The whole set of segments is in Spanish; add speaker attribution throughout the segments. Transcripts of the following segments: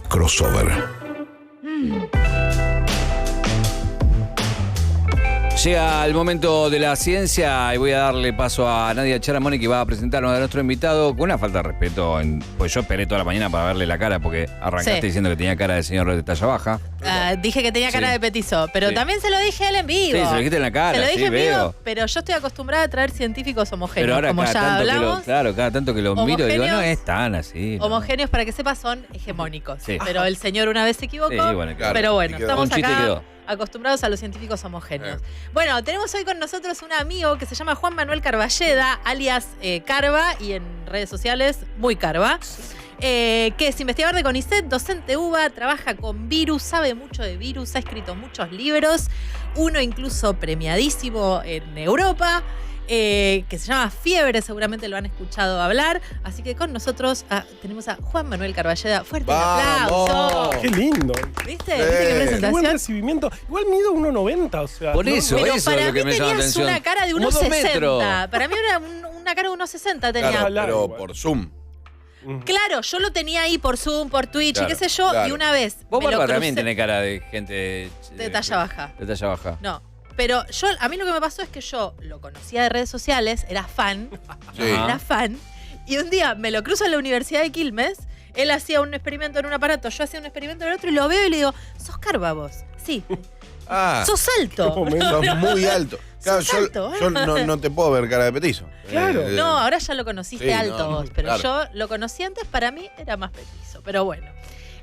Speaker 1: Crossover.
Speaker 2: Llega el momento de la ciencia y voy a darle paso a Nadia Charamoni, que va a presentarnos a nuestro invitado con una falta de respeto. Pues yo esperé toda la mañana para verle la cara porque arrancaste diciendo que tenía cara de señor de talla baja.
Speaker 3: Dije que tenía cara de petizo, pero también se lo dije a él en vivo.
Speaker 2: Sí, se lo dijiste en la cara,
Speaker 3: se lo dije en vivo,
Speaker 2: veo.
Speaker 3: pero yo estoy acostumbrada a traer científicos homogéneos,
Speaker 2: Pero ahora
Speaker 3: como
Speaker 2: cada
Speaker 3: ya
Speaker 2: tanto
Speaker 3: hablamos.
Speaker 2: cada tanto que lo miro digo, no es tan así. ¿no?
Speaker 3: Homogéneos, para que sepas, son hegemónicos.
Speaker 2: Sí.
Speaker 3: Pero el señor una vez se equivocó.
Speaker 2: Sí, bueno, claro.
Speaker 3: Pero bueno, estamos
Speaker 2: Un chiste
Speaker 3: acá
Speaker 2: quedó.
Speaker 3: acostumbrados a los científicos homogéneos. Bueno, tenemos hoy con nosotros un amigo que se llama Juan Manuel Carballeda, alias Carva, y en redes sociales, muy Carva. Que es investigador de CONICET, docente UBA, trabaja con virus, sabe mucho de virus, ha escrito muchos libros, uno incluso premiadísimo en Europa, que se llama Fiebre, seguramente lo han escuchado hablar. Así que con nosotros tenemos a Juan Manuel Carballeda. Fuerte el aplauso.
Speaker 4: ¡Qué lindo!
Speaker 3: ¿Viste? ¿Viste qué
Speaker 4: Qué
Speaker 3: presentación?
Speaker 4: buen recibimiento. Igual mido 1,90, o sea.
Speaker 2: Por eso,
Speaker 3: Pero
Speaker 2: eso es
Speaker 3: para
Speaker 2: lo que
Speaker 3: mí
Speaker 2: me llama la
Speaker 3: tenías
Speaker 2: atención.
Speaker 3: una cara de
Speaker 2: Como 2 metros.
Speaker 3: 1,60. Para mí era una cara de 1,60 tenía.
Speaker 4: Claro.
Speaker 5: Pero por Zoom.
Speaker 3: Claro, yo lo tenía ahí por Zoom, por Twitch
Speaker 5: Claro,
Speaker 3: y qué sé yo,
Speaker 5: claro.
Speaker 3: y una vez
Speaker 2: Vos,
Speaker 3: me lo
Speaker 2: Bárbara,
Speaker 3: crucé
Speaker 2: también tenés cara de gente...
Speaker 3: de talla baja.
Speaker 2: De talla baja.
Speaker 3: No, pero a mí lo que me pasó es que yo lo conocía de redes sociales, era fan,
Speaker 5: Sí.
Speaker 3: era fan, y un día me lo cruzo en la Universidad de Quilmes, él hacía un experimento en un aparato, yo hacía un experimento en el otro, y lo veo y le digo, ¿sos Carva vos? Sí.
Speaker 5: Ah,
Speaker 3: ¡Sos alto!
Speaker 5: sos muy alto. Claro,
Speaker 3: Sos alto.
Speaker 5: yo no te puedo ver cara de petizo.
Speaker 4: Claro.
Speaker 3: No, ahora ya lo conociste
Speaker 5: Sí,
Speaker 3: alto
Speaker 5: no,
Speaker 3: vos, pero
Speaker 5: claro.
Speaker 3: yo lo conocí antes, para mí era más petizo, pero bueno.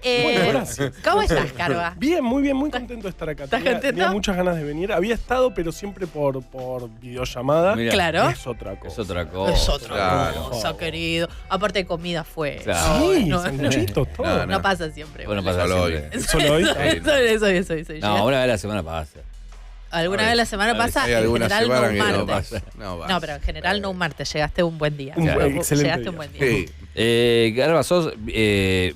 Speaker 4: Bueno, gracias.
Speaker 3: ¿Cómo estás, Carva?
Speaker 4: Bien, muy contento de estar acá.
Speaker 3: ¿Estás contento?
Speaker 4: Tenía muchas ganas de venir. Había estado, pero siempre por videollamada.
Speaker 2: Mirá.
Speaker 3: Claro.
Speaker 4: Es otra cosa.
Speaker 2: Es otra cosa.
Speaker 3: Es otra
Speaker 5: Claro.
Speaker 3: cosa, querido. Aparte de comida fue.
Speaker 2: Claro.
Speaker 4: Sí,
Speaker 3: No,
Speaker 4: sanguchitos, todo.
Speaker 3: no pasa siempre.
Speaker 2: Bueno,
Speaker 3: bueno.
Speaker 2: pasa
Speaker 5: Solo
Speaker 2: siempre.
Speaker 4: Solo hoy.
Speaker 3: Eso.
Speaker 2: No, una vez a la semana pasa.
Speaker 3: Alguna vez la semana
Speaker 2: a ver,
Speaker 3: pasa,
Speaker 5: Hay
Speaker 3: en
Speaker 5: alguna
Speaker 3: general no
Speaker 5: semana
Speaker 3: un
Speaker 5: que no
Speaker 3: martes.
Speaker 5: pasa. No,
Speaker 3: No, pero en general no un martes. Llegaste un buen día.
Speaker 4: Un
Speaker 2: buen,
Speaker 4: excelente
Speaker 3: Llegaste
Speaker 4: día.
Speaker 3: un buen día.
Speaker 5: Sí.
Speaker 2: Carva, sos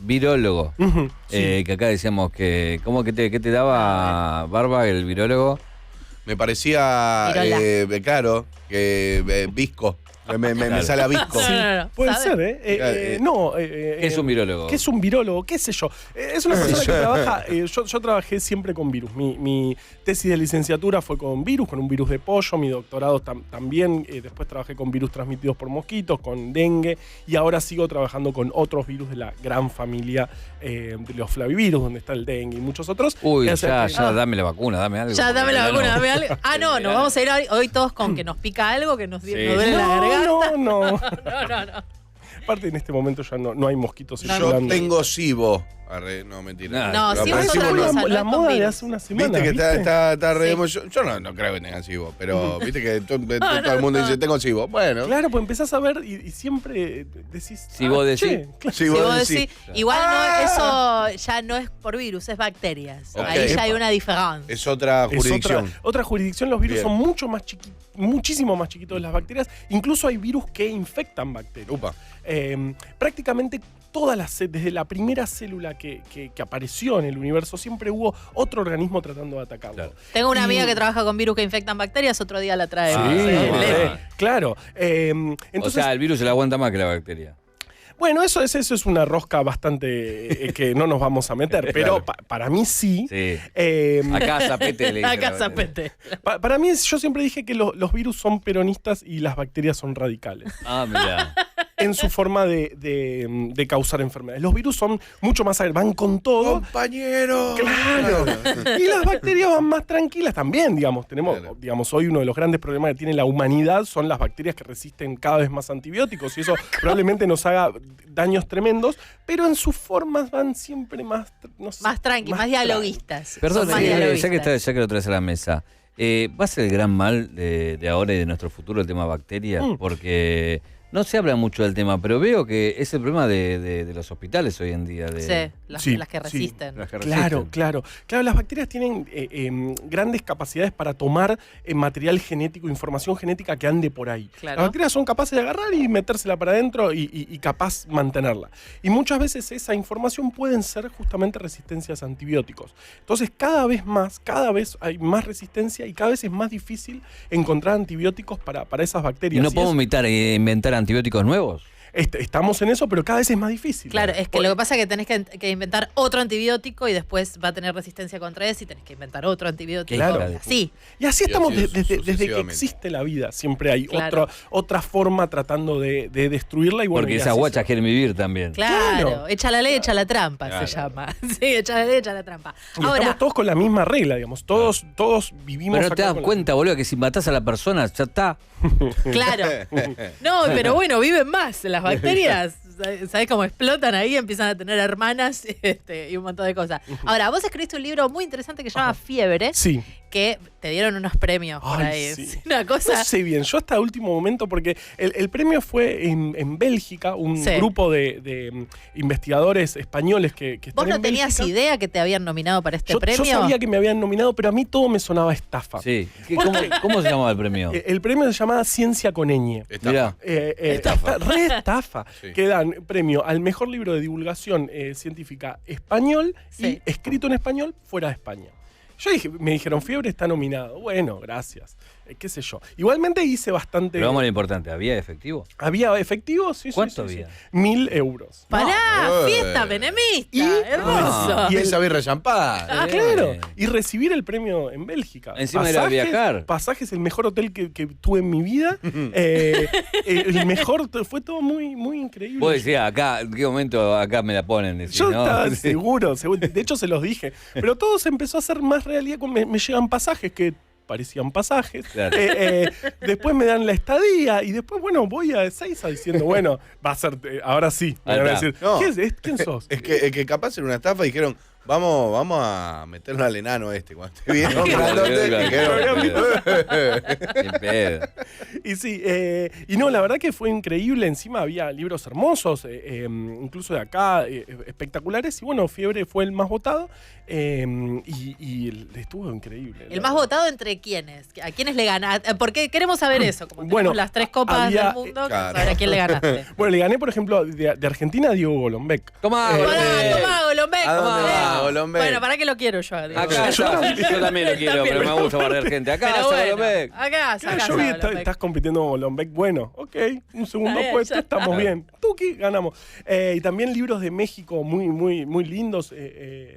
Speaker 2: virólogo.
Speaker 4: Ujú, sí.
Speaker 2: Que acá decíamos que... ¿Cómo que te daba Barba el virólogo?
Speaker 5: Me parecía,
Speaker 3: Virola.
Speaker 5: claro, que visco. Me sale a visco.
Speaker 3: No.
Speaker 4: Puede
Speaker 3: ¿Sabe?
Speaker 4: ser, ¿eh? No.
Speaker 2: ¿Qué es un virólogo?
Speaker 4: ¿Qué es un virólogo? ¿Qué sé yo? Es una persona que trabaja. Yo trabajé siempre con virus. Mi tesis de licenciatura fue con virus, con un virus de pollo. Mi doctorado también. Después trabajé con virus transmitidos por mosquitos, con dengue. Y ahora sigo trabajando con otros virus de la gran familia de los flavivirus, donde está el dengue y muchos otros.
Speaker 2: Uy,
Speaker 4: O sea,
Speaker 2: ya dame la vacuna, dame algo.
Speaker 3: Ya, dame la
Speaker 2: Porque
Speaker 3: vacuna,
Speaker 2: no.
Speaker 3: dame algo. Ah, no, nos vamos a ir hoy todos con que nos pica algo, que nos duele la garganta.
Speaker 4: No.
Speaker 3: No.
Speaker 4: Aparte, en este momento ya no hay mosquitos
Speaker 5: Yo
Speaker 4: circulando.
Speaker 5: tengo SIBO. Arre, no, mentira.
Speaker 3: No,
Speaker 5: Pero
Speaker 3: SIBO es
Speaker 5: apareció
Speaker 3: otra
Speaker 5: uno.
Speaker 3: cosa. no
Speaker 4: la
Speaker 3: es con
Speaker 4: moda de
Speaker 3: virus.
Speaker 4: hace una semana.
Speaker 5: Viste que está re
Speaker 3: Sí.
Speaker 5: Yo no creo que tengan SIBO, pero viste que todo el mundo dice, tengo SIBO. Bueno.
Speaker 4: Claro, pues empezás a ver y siempre decís.
Speaker 2: Si vos decís.
Speaker 4: che, claro.
Speaker 5: Si
Speaker 3: Si
Speaker 5: vos
Speaker 3: vos
Speaker 5: decís.
Speaker 3: decís, igual eso ya no es por virus, es bacterias.
Speaker 5: Ok.
Speaker 3: Ahí ya hay una diferencia.
Speaker 5: Es otra
Speaker 4: Es
Speaker 5: jurisdicción.
Speaker 4: otra jurisdicción. Los virus
Speaker 5: Bien.
Speaker 4: son mucho más muchísimo más chiquitos de las bacterias. Incluso hay virus que infectan bacterias.
Speaker 5: Upa.
Speaker 4: Prácticamente desde la primera célula que apareció en el universo, siempre hubo otro organismo tratando de atacarlo.
Speaker 2: Claro.
Speaker 3: Tengo una
Speaker 4: Y-
Speaker 3: amiga que trabaja con virus que infectan bacterias, otro día la trae.
Speaker 2: Sí,
Speaker 4: claro.
Speaker 2: O
Speaker 4: Entonces,
Speaker 2: sea, el virus se la aguanta más que la bacteria.
Speaker 4: bueno, eso es una rosca bastante que no nos vamos a meter, pero para mí sí.
Speaker 2: Sí.
Speaker 4: Acá,
Speaker 2: Acá zapete le dice
Speaker 3: Acá
Speaker 2: la
Speaker 3: zapete.
Speaker 4: para mí, yo siempre dije que los virus son peronistas y las bacterias son radicales
Speaker 2: Ah, mira.
Speaker 4: en su forma de causar enfermedades. Los virus son mucho más van con todo.
Speaker 5: Compañero.
Speaker 4: Claro. Y las bacterias van más tranquilas también, digamos. Tenemos,
Speaker 5: Claro.
Speaker 4: digamos, hoy uno de los grandes problemas que tiene la humanidad son las bacterias que resisten cada vez más antibióticos y eso probablemente nos haga daños tremendos, pero en sus formas van siempre más, no sé,
Speaker 3: Más tranqui, más dialoguistas.
Speaker 2: Perdón,
Speaker 3: Son más
Speaker 2: ya
Speaker 3: dialoguistas.
Speaker 2: que lo traes a la mesa, ¿va a ser el gran mal de ahora y de nuestro futuro el tema bacterias? Porque No se habla mucho del tema, pero veo que es el problema de los hospitales hoy en día.
Speaker 3: Sí, las que
Speaker 2: Sí.
Speaker 3: resisten.
Speaker 2: Las que
Speaker 4: Claro,
Speaker 2: resisten.
Speaker 4: claro. Claro, las bacterias tienen grandes capacidades para tomar material genético, información genética que ande por ahí.
Speaker 3: Claro.
Speaker 4: Las bacterias son capaces de agarrar y metérsela para adentro y capaz mantenerla. Y muchas veces esa información pueden ser justamente resistencias a antibióticos. Entonces, cada vez hay más resistencia y cada vez es más difícil encontrar antibióticos para esas
Speaker 2: ¿Y
Speaker 4: bacterias.
Speaker 2: no podemos inventar antibióticos nuevos?
Speaker 4: Estamos en eso, pero cada vez es más difícil.
Speaker 3: Claro, es que lo que pasa es que tenés que inventar otro antibiótico y después va a tener resistencia contra ese y tenés que inventar otro antibiótico.
Speaker 4: Claro.
Speaker 3: Sí.
Speaker 4: Y así
Speaker 5: Y
Speaker 4: estamos
Speaker 5: así
Speaker 4: desde que
Speaker 5: sucesivamente.
Speaker 4: existe la vida. Siempre hay
Speaker 3: Claro.
Speaker 4: otra forma tratando de destruirla. Y bueno,
Speaker 2: Porque
Speaker 4: y
Speaker 2: esas
Speaker 4: así
Speaker 2: guachas
Speaker 4: se-
Speaker 2: quieren vivir también.
Speaker 3: Claro,
Speaker 4: Claro.
Speaker 3: echa la ley, echa la trampa,
Speaker 2: Claro.
Speaker 3: se llama. Sí, echa la ley, echa la trampa.
Speaker 4: Y
Speaker 3: Ahora,
Speaker 4: estamos todos con la misma regla, digamos. Todos vivimos
Speaker 2: Pero no te
Speaker 4: acá
Speaker 2: das
Speaker 4: con la-
Speaker 2: cuenta, boludo, que si matás a la persona, ya está.
Speaker 3: claro. No, pero bueno, viven más. Las bacterias, ¿sabés cómo explotan ahí? Empiezan a tener hermanas y un montón de cosas. Ahora, vos escribiste un libro muy interesante que se llama Fiebre,
Speaker 4: Sí.
Speaker 3: que te dieron unos premios por
Speaker 4: Ay,
Speaker 3: ahí.
Speaker 4: sí.
Speaker 3: Es una cosa.
Speaker 4: No sé bien, yo hasta el último momento, porque el premio fue en Bélgica, un
Speaker 3: Sí.
Speaker 4: grupo de investigadores españoles que están
Speaker 3: ¿Vos no
Speaker 4: en
Speaker 3: tenías
Speaker 4: Bélgica.
Speaker 3: idea que te habían nominado para este
Speaker 4: Yo
Speaker 3: premio?
Speaker 4: sabía que me habían nominado, pero a mí todo me sonaba estafa.
Speaker 2: Sí. ¿Cómo se llamaba el premio?
Speaker 4: El premio se llamaba Ciencia con ñ.
Speaker 2: Mirá.
Speaker 4: Estafa. Re estafa.
Speaker 5: Sí.
Speaker 4: Que dan premio al mejor libro de divulgación científica español
Speaker 3: Sí.
Speaker 4: y escrito en español fuera de España. Me dijeron, Fiebre está nominado. Bueno, gracias. Qué sé yo. Igualmente hice bastante.
Speaker 2: Pero vamos a lo importante, ¿había efectivo?
Speaker 4: ¿Había efectivo? Sí,
Speaker 2: ¿Cuánto
Speaker 4: sí, sí,
Speaker 2: había?
Speaker 4: sí. 1.000 euros.
Speaker 3: Pará,
Speaker 5: No.
Speaker 3: fiesta menemista.
Speaker 4: Y-
Speaker 3: hermoso.
Speaker 4: y el-
Speaker 5: Esa birra champán.
Speaker 4: Ah, claro. Y recibir el premio en Bélgica.
Speaker 2: Encima era viajar.
Speaker 4: Pasajes, el mejor hotel que tuve en mi vida. El mejor, fue todo muy, muy increíble.
Speaker 2: Vos decías, acá, ¿en qué momento acá me la ponen? Decís,
Speaker 4: Yo
Speaker 2: ¿no?
Speaker 4: estaba
Speaker 2: Sí.
Speaker 4: seguro. De hecho, se los dije. Pero todo se empezó a hacer más realidad. Me llegan pasajes que parecían pasajes.
Speaker 2: Claro.
Speaker 4: Después me dan la estadía. Y después, bueno, voy a Ezeiza diciendo, bueno, va a ser. Ahora sí. Me
Speaker 2: Ahí
Speaker 4: van a
Speaker 2: está.
Speaker 4: decir,
Speaker 5: No.
Speaker 4: ¿quién sos?
Speaker 5: Es que capaz en una estafa dijeron, vamos a meterlo al enano este. Cuando esté bien nombrándote,
Speaker 2: Sin pedo.
Speaker 4: Y sí, y no, la verdad que fue increíble. Encima había libros hermosos, incluso de acá, espectaculares. Y bueno, Fiebre fue el más votado y estuvo increíble.
Speaker 3: El más votado entre quiénes? ¿A quiénes le ganaste? Porque queremos saber eso. Como tenemos
Speaker 4: Bueno,
Speaker 3: las 3 copas
Speaker 4: había-
Speaker 3: del mundo,
Speaker 5: claro.
Speaker 3: saber a quién le ganaste.
Speaker 4: Bueno, le gané, por ejemplo, de Argentina a Diego Golombek.
Speaker 2: Tomá,
Speaker 4: Eh,
Speaker 2: Golombek.
Speaker 3: Tomá, Golombek.
Speaker 5: ¿A dónde
Speaker 3: tomá.
Speaker 5: va, Golombek?
Speaker 3: Bueno, ¿para qué lo quiero yo? Diego?
Speaker 2: Acá está. Yo también lo quiero, pero me gusta barrer gente. Acá
Speaker 3: Pero
Speaker 2: está
Speaker 3: bueno,
Speaker 2: Golombek.
Speaker 3: acá,
Speaker 4: Claro,
Speaker 3: acá,
Speaker 4: yo vi,
Speaker 3: Golombek.
Speaker 4: estás compitiendo con Golombek. Bueno, ok, un segundo
Speaker 3: Está bien,
Speaker 4: puesto,
Speaker 3: ya está.
Speaker 4: estamos bien. Tuki, ganamos. Y también libros de México muy, muy, muy lindos.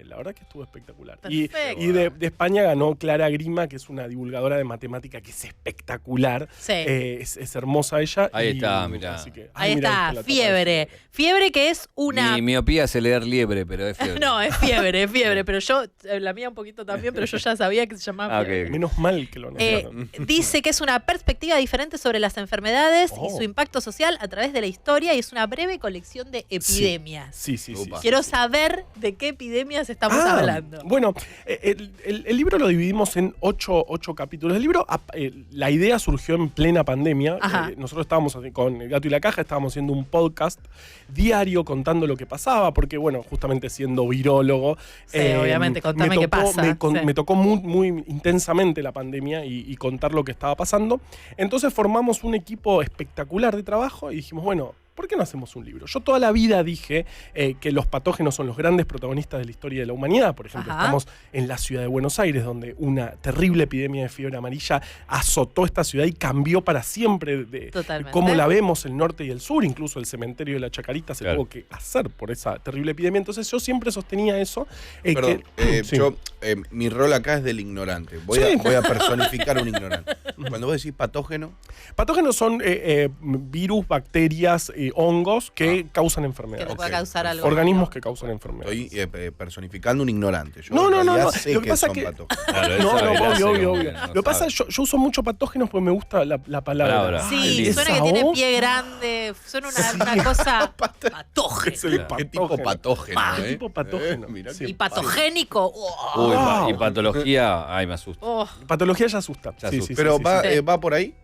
Speaker 4: La verdad que estuvo espectacular.
Speaker 3: Perfecto.
Speaker 4: Y de España ganó Clara Grima, que es una divulgadora de matemática que es espectacular.
Speaker 3: Sí.
Speaker 4: Es hermosa ella.
Speaker 2: Ahí
Speaker 4: y-
Speaker 2: está, mirá.
Speaker 4: así que-
Speaker 3: Ahí
Speaker 4: mirá,
Speaker 3: está,
Speaker 4: la tapa de
Speaker 3: Fiebre. Fiebre que es una...
Speaker 2: Mi miopía es leer liebre, pero es fiebre.
Speaker 3: No, es fiebre, pero yo, la mía un poquito también, pero yo ya sabía que se llamaba
Speaker 2: Ah, ok.
Speaker 3: fiebre.
Speaker 4: Menos mal que lo nombraron.
Speaker 3: Dice que es una perspectiva diferente sobre las enfermedades y
Speaker 4: Oh.
Speaker 3: su impacto social a través de la historia y es una breve colección de epidemias.
Speaker 4: Sí, sí, sí.
Speaker 5: Upa.
Speaker 3: Quiero saber de qué epidemias estamos
Speaker 4: Ah,
Speaker 3: hablando.
Speaker 4: Bueno, el libro lo dividimos en 8 capítulos. El libro, la idea surgió en plena pandemia.
Speaker 3: Ajá.
Speaker 4: Nosotros estábamos con El Gato y la Caja, estábamos haciendo un podcast diario contando lo que pasaba, porque, bueno, justamente siendo virólogo.
Speaker 3: Sí, obviamente, contame qué pasa. Sí.
Speaker 4: Me tocó muy, muy intensamente la pandemia y contar lo que estaba pasando. Entonces formamos un equipo espectacular de trabajo y dijimos, bueno, ¿por qué no hacemos un libro? Yo toda la vida dije que los patógenos son los grandes protagonistas de la historia de la humanidad. Por ejemplo,
Speaker 3: Ajá.
Speaker 4: estamos en la ciudad de Buenos Aires, donde una terrible epidemia de fiebre amarilla azotó esta ciudad y cambió para siempre de
Speaker 3: Totalmente.
Speaker 4: cómo la vemos el norte y el sur. Incluso el cementerio de la Chacarita se
Speaker 2: Claro.
Speaker 4: tuvo que hacer por esa terrible epidemia. Entonces yo siempre sostenía eso.
Speaker 5: Perdón,
Speaker 4: Sí.
Speaker 5: mi rol acá es del ignorante. Voy a personificar un ignorante. Cuando vos decís patógeno,
Speaker 4: Patógenos son virus, bacterias, hongos que causan
Speaker 3: Que
Speaker 4: enfermedades.
Speaker 3: te pueda causar algo.
Speaker 4: Organismos que causan enfermedades.
Speaker 5: estoy personificando un ignorante. Yo
Speaker 4: No,
Speaker 5: en
Speaker 4: no, no,
Speaker 5: realidad
Speaker 4: no.
Speaker 5: sé
Speaker 4: Lo que pasa
Speaker 5: son
Speaker 4: que-
Speaker 5: patógenos.
Speaker 2: Claro, él
Speaker 4: No,
Speaker 2: sabe, él hace
Speaker 4: obvio,
Speaker 2: como
Speaker 4: obvio.
Speaker 2: que no
Speaker 4: Lo que pasa
Speaker 2: sabe.
Speaker 4: es que yo uso mucho patógenos porque me gusta la palabra.
Speaker 2: Palabra.
Speaker 3: Sí,
Speaker 2: Esa
Speaker 3: suena que tiene
Speaker 4: voz.
Speaker 3: pie grande, suena una cosa patógena.
Speaker 4: Es el
Speaker 5: ¿Qué tipo patógeno?
Speaker 4: ¿Qué tipo patógeno?
Speaker 5: Mirá
Speaker 4: Sí.
Speaker 5: qué
Speaker 3: Y patogénico. Oh,
Speaker 2: Uy,
Speaker 4: Wow.
Speaker 2: y patología, ay, me asusta.
Speaker 3: oh.
Speaker 4: Patología ya asusta.
Speaker 2: Ya
Speaker 4: Sí,
Speaker 2: asusta.
Speaker 4: sí,
Speaker 5: Pero
Speaker 4: sí,
Speaker 5: va,
Speaker 3: sí.
Speaker 5: ¿va por ahí?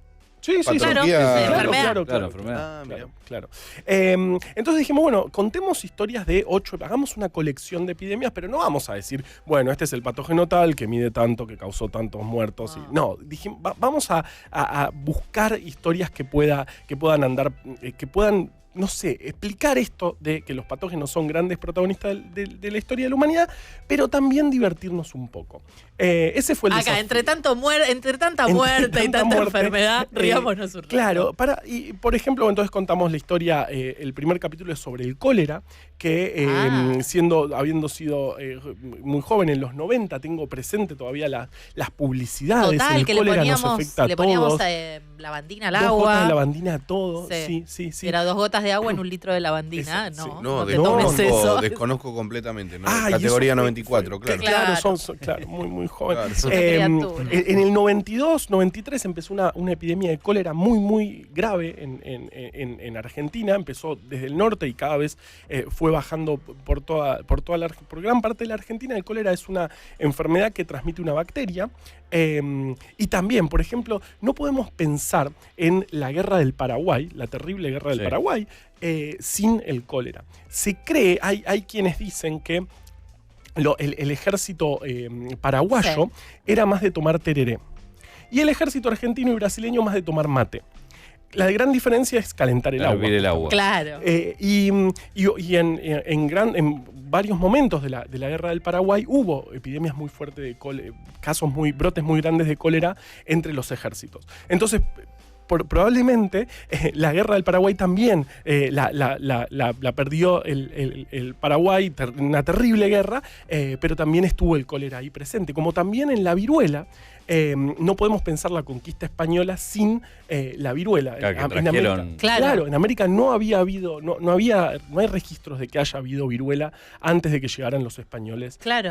Speaker 4: Sí, sí,
Speaker 3: Claro,
Speaker 5: Patología.
Speaker 3: de
Speaker 4: Claro,
Speaker 3: enfermedad.
Speaker 4: claro.
Speaker 2: enfermedad.
Speaker 5: Ah, mira.
Speaker 4: Claro. Entonces dijimos, bueno, contemos historias de 8, hagamos una colección de epidemias, pero no vamos a decir, bueno, este es el patógeno tal, que mide tanto, que causó tantos muertos. No, dijimos, vamos a buscar historias que puedan andar, que puedan, no sé, explicar esto de que los patógenos son grandes protagonistas de la historia de la humanidad, pero también divertirnos un poco. Ese fue el
Speaker 3: Acá,
Speaker 4: desafío.
Speaker 3: entre tanta muerte y tanta
Speaker 4: muerte,
Speaker 3: enfermedad, riámonos un rato.
Speaker 4: Claro, y por ejemplo, entonces contamos la historia, el primer capítulo es sobre el cólera, que habiendo sido muy joven en los 90, tengo presente todavía las publicidades.
Speaker 3: Total,
Speaker 4: el
Speaker 3: que le
Speaker 4: cólera
Speaker 3: poníamos,
Speaker 4: nos afecta a
Speaker 3: le poníamos
Speaker 4: todos.
Speaker 3: lavandina al
Speaker 4: 2 gotas de
Speaker 3: agua.
Speaker 4: lavandina a todo. Sí.
Speaker 3: Era 2 gotas de agua en 1 litro de lavandina.
Speaker 4: Esa,
Speaker 3: No,
Speaker 4: sí.
Speaker 3: no te tomes eso.
Speaker 5: Desconozco completamente. ¿No?
Speaker 4: Ah, y
Speaker 5: Categoría
Speaker 4: eso fue-
Speaker 5: 94,
Speaker 4: fue-
Speaker 5: claro.
Speaker 3: Claro.
Speaker 4: Son claro, muy jóvenes.
Speaker 5: Claro.
Speaker 3: Es una criatura.
Speaker 4: En el 92, 93 empezó una epidemia de cólera muy grave en Argentina. Empezó desde el norte y cada vez fue bajando por gran parte de la Argentina. El cólera es una enfermedad que transmite una bacteria. Y también, por ejemplo, no podemos pensar en la guerra del Paraguay, la terrible guerra del
Speaker 2: Sí.
Speaker 4: Paraguay, sin el cólera. Se cree, hay quienes dicen que el ejército paraguayo era más de tomar tereré. Y el ejército argentino y brasileño más de tomar mate. La gran diferencia es calentar el agua.
Speaker 2: Hervir el agua.
Speaker 3: Claro.
Speaker 4: Y en varios momentos de la guerra del Paraguay hubo epidemias muy fuertes de cólera, brotes muy grandes de cólera entre los ejércitos. Entonces, probablemente la guerra del Paraguay también la perdió el Paraguay, una terrible guerra, pero también estuvo el cólera ahí presente. Como también en la viruela, no podemos pensar la conquista española sin la viruela.
Speaker 2: Claro, que
Speaker 4: En
Speaker 2: trajeron-
Speaker 4: América,
Speaker 3: Claro.
Speaker 4: en América no hay registros de que haya habido viruela antes de que llegaran los españoles
Speaker 3: Claro.